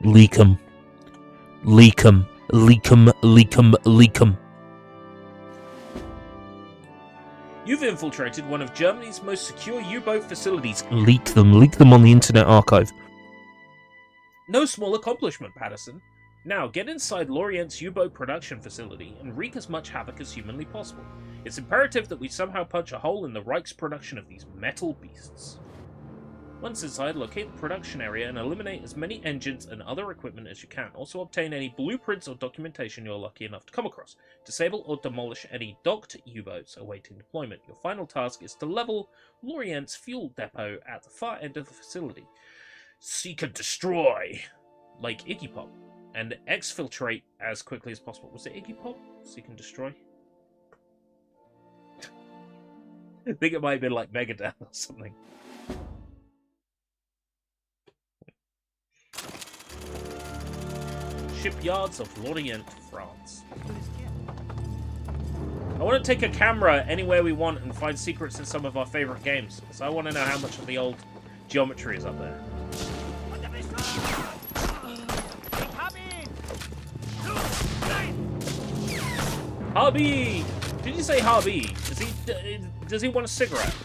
Leak 'em. Leak 'em. Leak 'em. Leak 'em. Leak 'em. You've infiltrated one of Germany's most secure U-boat facilities. Leak them. Leak them on the Internet Archive. No small accomplishment, Patterson. Now, get inside Lorient's U-boat production facility and wreak as much havoc as humanly possible. It's imperative that we somehow punch a hole in the Reich's production of these metal beasts. Once inside, locate the production area and eliminate as many engines and other equipment as you can. Also obtain any blueprints or documentation you're lucky enough to come across. Disable or demolish any docked U-boats awaiting deployment. Your final task is to level Lorient's fuel depot at the far end of the facility. Seek and destroy, like Iggy Pop, and exfiltrate as quickly as possible. Was it Iggy Pop? Seek and destroy? I think it might have been like Megadeth or something. Shipyards of Lorient, France. I want to take a camera anywhere we want and find secrets in some of our favorite games. So I want to know how much of the old geometry is up there. Harvey! Did you say Harvey? Does he want a cigarette?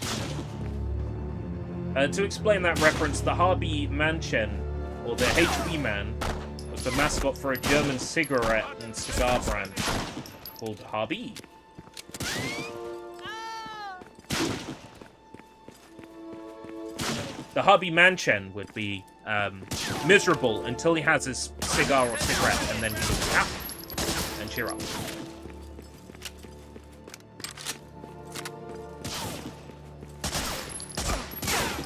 To explain that reference, the Harvey Manchen, or the HB Man, was the mascot for a German cigarette and cigar brand called Harvey. The Harvey Manchen would be miserable until he has his cigar or cigarette, and then he will be happy and cheer up.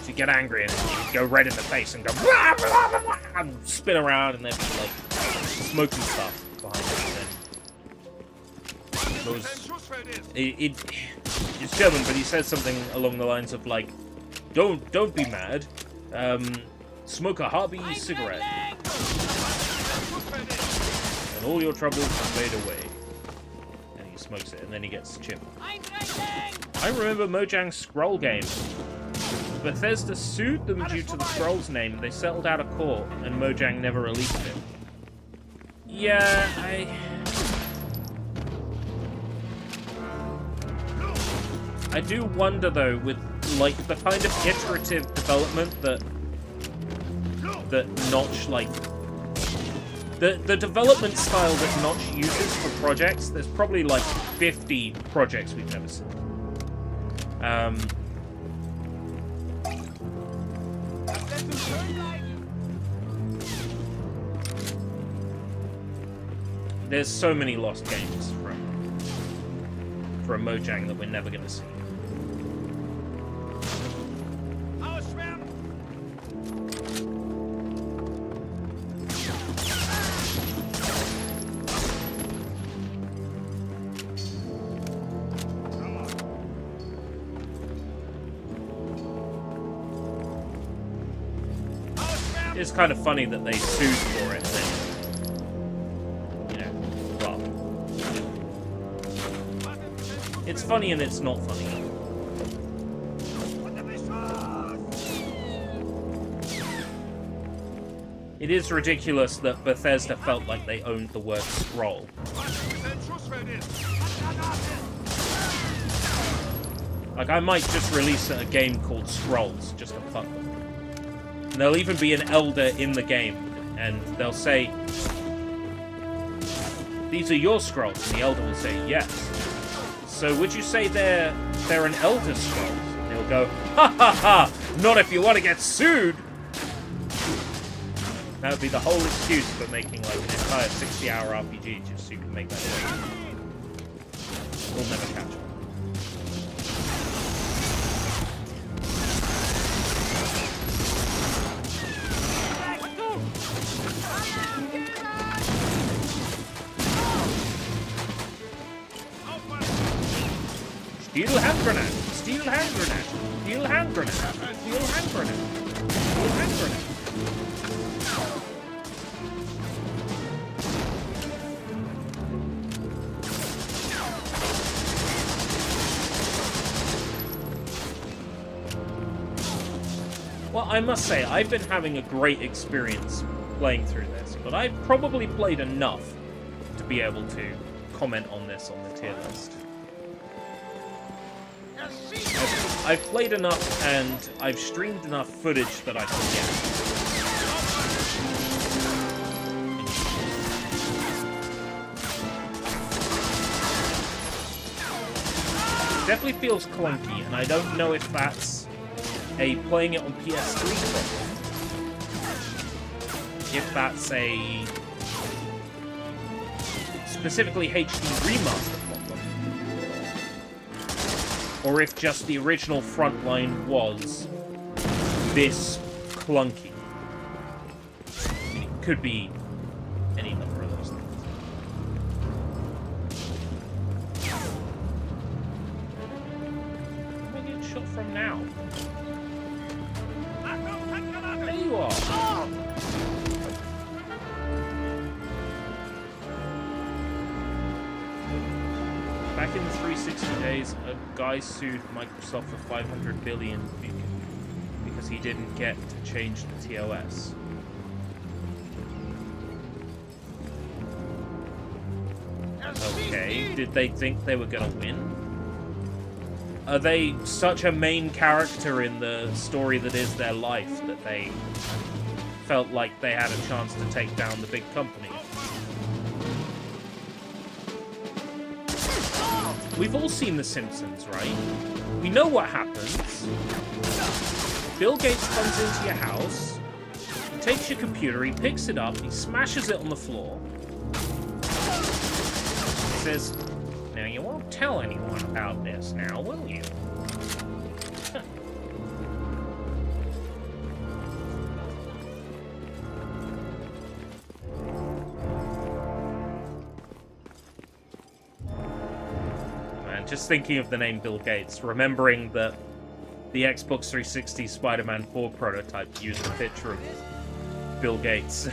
So you get angry and you go red in the face and go blah, blah, blah, blah, and spin around, and then be like smoking stuff behind it. And then it's German, but he says something along the lines of like, Don't be mad. Smoke a Harvey cigarette, and all your troubles will fade away. And he smokes it, and then he gets chip. I remember Mojang's Scroll game. Bethesda sued them due to the Scroll's name, and they settled out of court, and Mojang never released it. Yeah, I do wonder though, with like the kind of iterative development that Notch like the development style that Notch uses for projects. There's probably like 50 projects we've never seen. There's so many lost games from Mojang that we're never going to see. It's kind of funny that they sued for it. Then, you know, well, it's funny and it's not funny. It is ridiculous that Bethesda felt like they owned the word scroll. Like, I might just release a game called Scrolls, just to fuck them. And there'll even be an elder in the game, and they'll say, "These are your scrolls," and the elder will say, "Yes." So would you say they're an elder scrolls? And they'll go, "Ha ha ha! Not if you want to get sued." That would be the whole excuse for making like an entire 60-hour RPG, just so you can make that work. We'll never catch it. Steel hand grenade! Steel hand grenade! Steel hand grenade! Steel hand grenade! Steel hand grenade! Well, I must say, I've been having a great experience playing through this, but I've probably played enough to be able to comment on this on the tier list. I've played enough and I've streamed enough footage that I can get. It definitely feels clunky, and I don't know if that's a playing it on PS3 problem. If that's a specifically HD remaster problem. Or if just the original Frontline was this clunky. It could be any number of those things. Where am I getting shot from now? There you are! Back in the 360 days, a guy sued Microsoft for $500 billion because he didn't get to change the TOS. Okay. okay, did they think they were gonna win? Are they such a main character in the story that is their life that they felt like they had a chance to take down the big company? We've all seen The Simpsons, right? We know what happens. Bill Gates comes into your house, he takes your computer, he picks it up, he smashes it on the floor. He says, "Now you won't tell anyone about this now, will you?" Man, just thinking of the name Bill Gates, remembering that the Xbox 360 Spider-Man 4 prototype used a picture of Bill Gates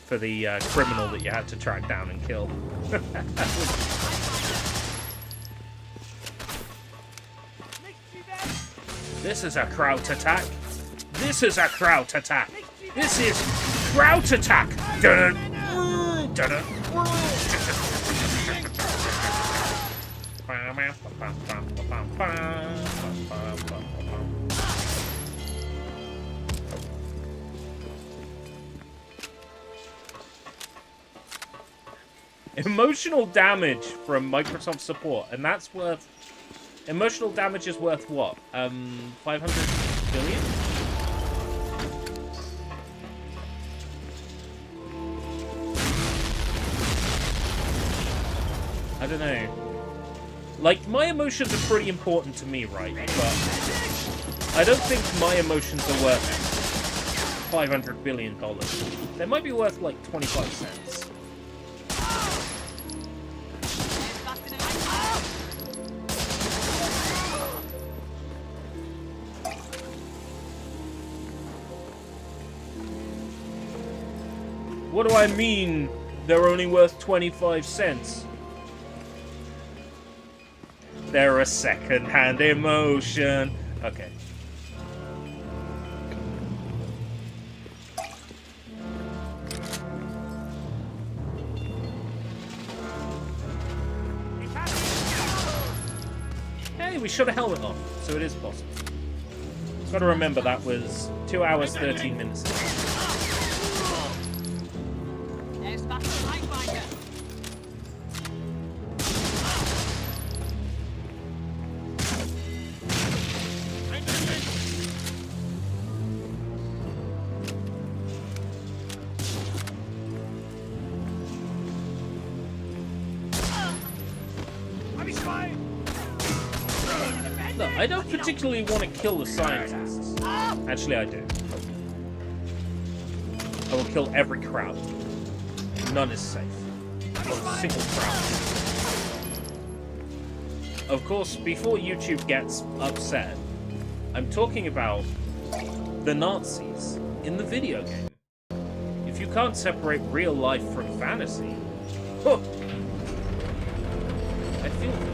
for the criminal that you had to track down and kill. This is a kraut attack. This is a kraut attack. This is kraut attack. Dun -dun. Dun -dun. Emotional damage from Microsoft support, and that's worth... Emotional damage is worth what? 500 billion? I don't know. Like, my emotions are pretty important to me, right? But I don't think my emotions are worth $500 billion. They might be worth, like, 25 cents. What do I mean they're only worth 25 cents? They're a second-hand emotion. Okay. Hey, we shut a helmet off, so it is possible. Gotta remember that was 2 hours, 13 minutes. Look, I don't particularly want to kill the scientists. Actually, I do. I will kill every crowd. None is safe. Not a single crowd. Of course, before YouTube gets upset, I'm talking about the Nazis in the video game. If you can't separate real life from fantasy, huh, I feel for you.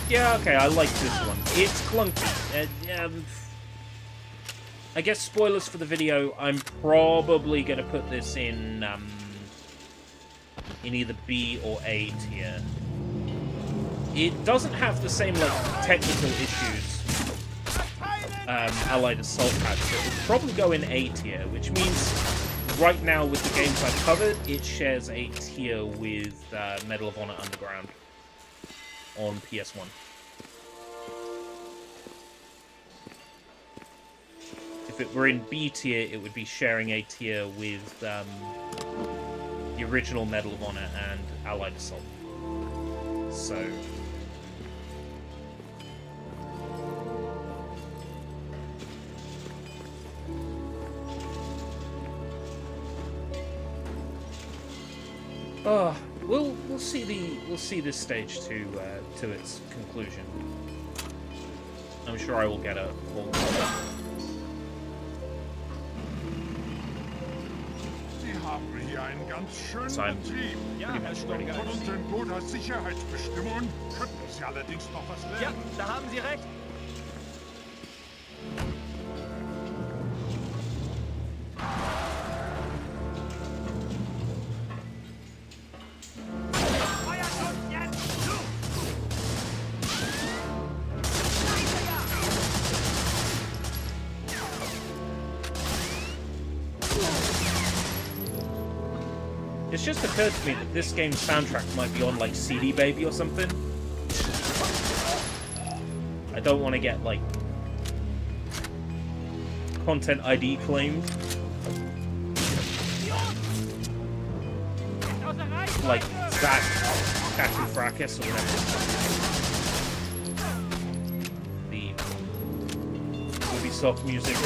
Yeah, okay, I like this one. It's clunky. I guess spoilers for the video, I'm probably going to put this in either B or A tier. It doesn't have the same, like, technical issues Allied Assault had, so it would probably go in A tier, which means right now with the games I've covered, it shares A tier with Medal of Honor Underground on PS1. If it were in B tier, it would be sharing A tier with the original Medal of Honor and Allied Assault. So, Oh, we'll see this stage to its conclusion. I'm sure I will get a full. Sie haben hier einen ganz schönen So I'm Betrieb. Ja, pretty Herr much ready. Sturmgeist. Von unseren Boot Sicherheitsbestimmungen könnten Sie allerdings noch was Ja, lernen. da haben Sie recht. It's just occurred to me that this game's soundtrack might be on like CD Baby or something. I don't want to get like content ID claimed. Like Zach Catchy Fracas or whatever. The Ubisoft music is.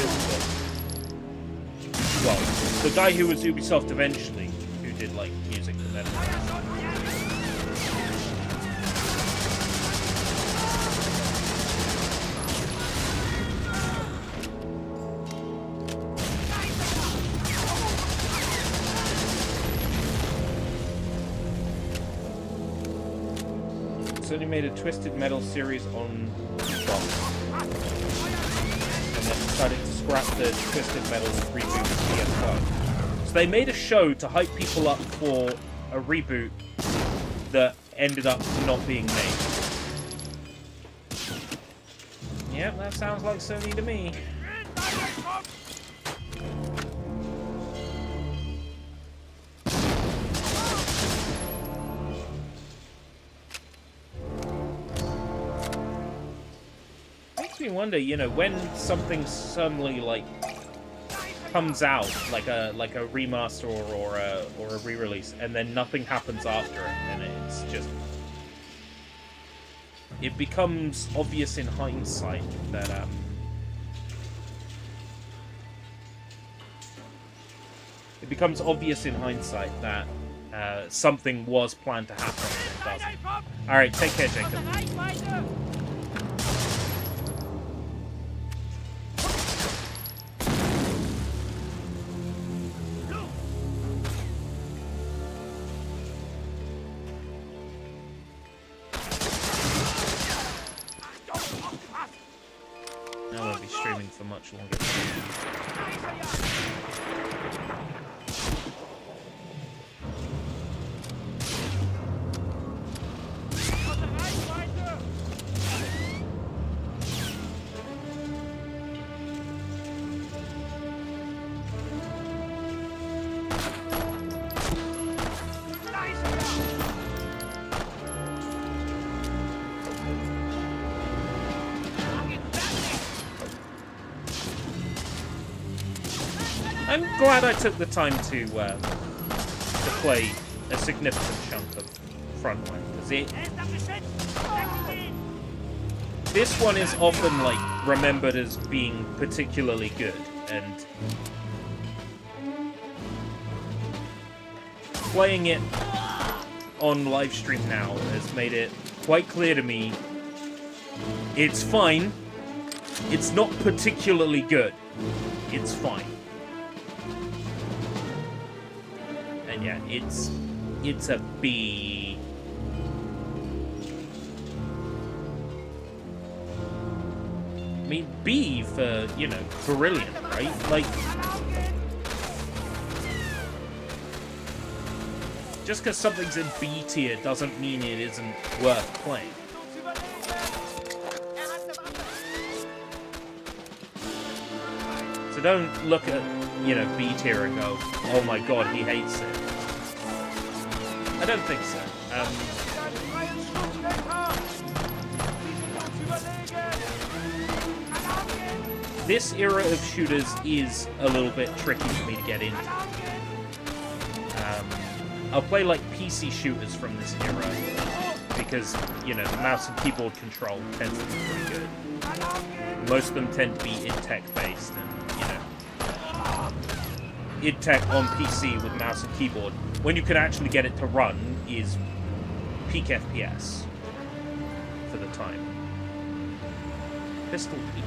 Well, the guy who was Ubisoft eventually, who did like music for them. Sony made a Twisted Metal series on Xbox, and then decided to scrap the Twisted Metal reboot for PS1. So they made a show to hype people up for a reboot that ended up not being made. Yep, that sounds like Sony to me. Makes me wonder, you know, when something suddenly like comes out, like a remaster or a re-release, and then nothing happens after it, and it's just it becomes obvious in hindsight that something was planned to happen and it doesn't. All right, take care, Jacob. I won't be streaming for much longer. I'm glad I took the time to play a significant chunk of Frontline, because this one is often like remembered as being particularly good, and playing it on live stream now has made it quite clear to me it's fine. It's not particularly good. It's fine. And yeah, it's a B. I mean, B for, you know, brilliant, right? Like, just because something's in B tier doesn't mean it isn't worth playing. So don't look at, you know, B tier and go, oh my god, he hates it. I don't think so. This era of shooters is a little bit tricky for me to get into. I'll play like PC shooters from this era because, you know, the mouse and keyboard control tends to be pretty good. Most of them tend to be in tech based, and you know, id Tech on PC with mouse and keyboard, when you can actually get it to run, is peak FPS for the time. Pistol Pete.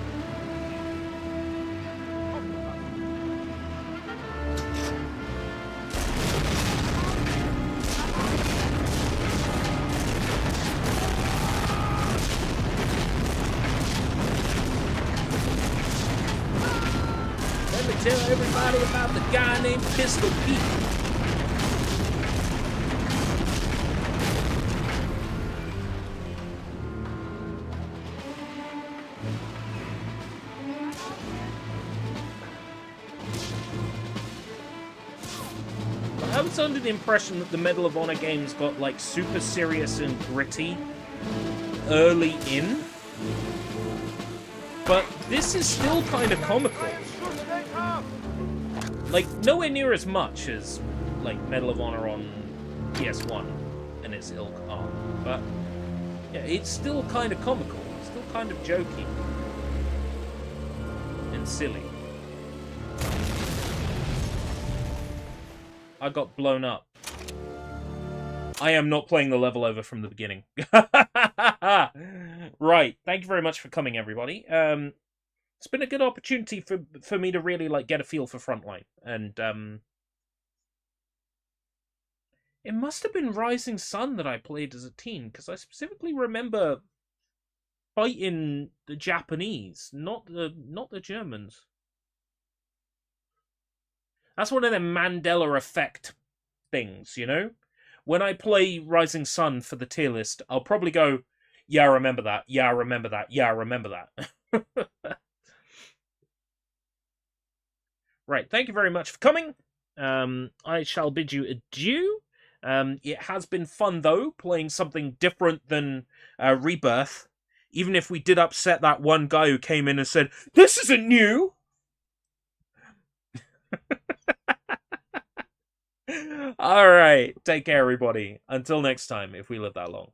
Let me tell everybody about the guy named Pistol Pete. I was under the impression that the Medal of Honor games got like super serious and gritty early in, but this is still kind of comical. Like, nowhere near as much as, like, Medal of Honor on PS1 and its ilk are. But, yeah, it's still kind of comical. It's still kind of jokey. And silly. I got blown up. I am not playing the level over from the beginning. Right. Thank you very much for coming, everybody. It's been a good opportunity for me to really like get a feel for Frontline, and it must have been Rising Sun that I played as a teen, because I specifically remember fighting the Japanese, not the Germans. That's one of them Mandela effect things, you know? When I play Rising Sun for the tier list, I'll probably go, yeah, I remember that, yeah, I remember that, yeah, I remember that. Right, thank you very much for coming. I shall bid you adieu. It has been fun, though, playing something different than Rebirth. Even if we did upset that one guy who came in and said, "This isn't new!" Alright, take care, everybody. Until next time, if we live that long.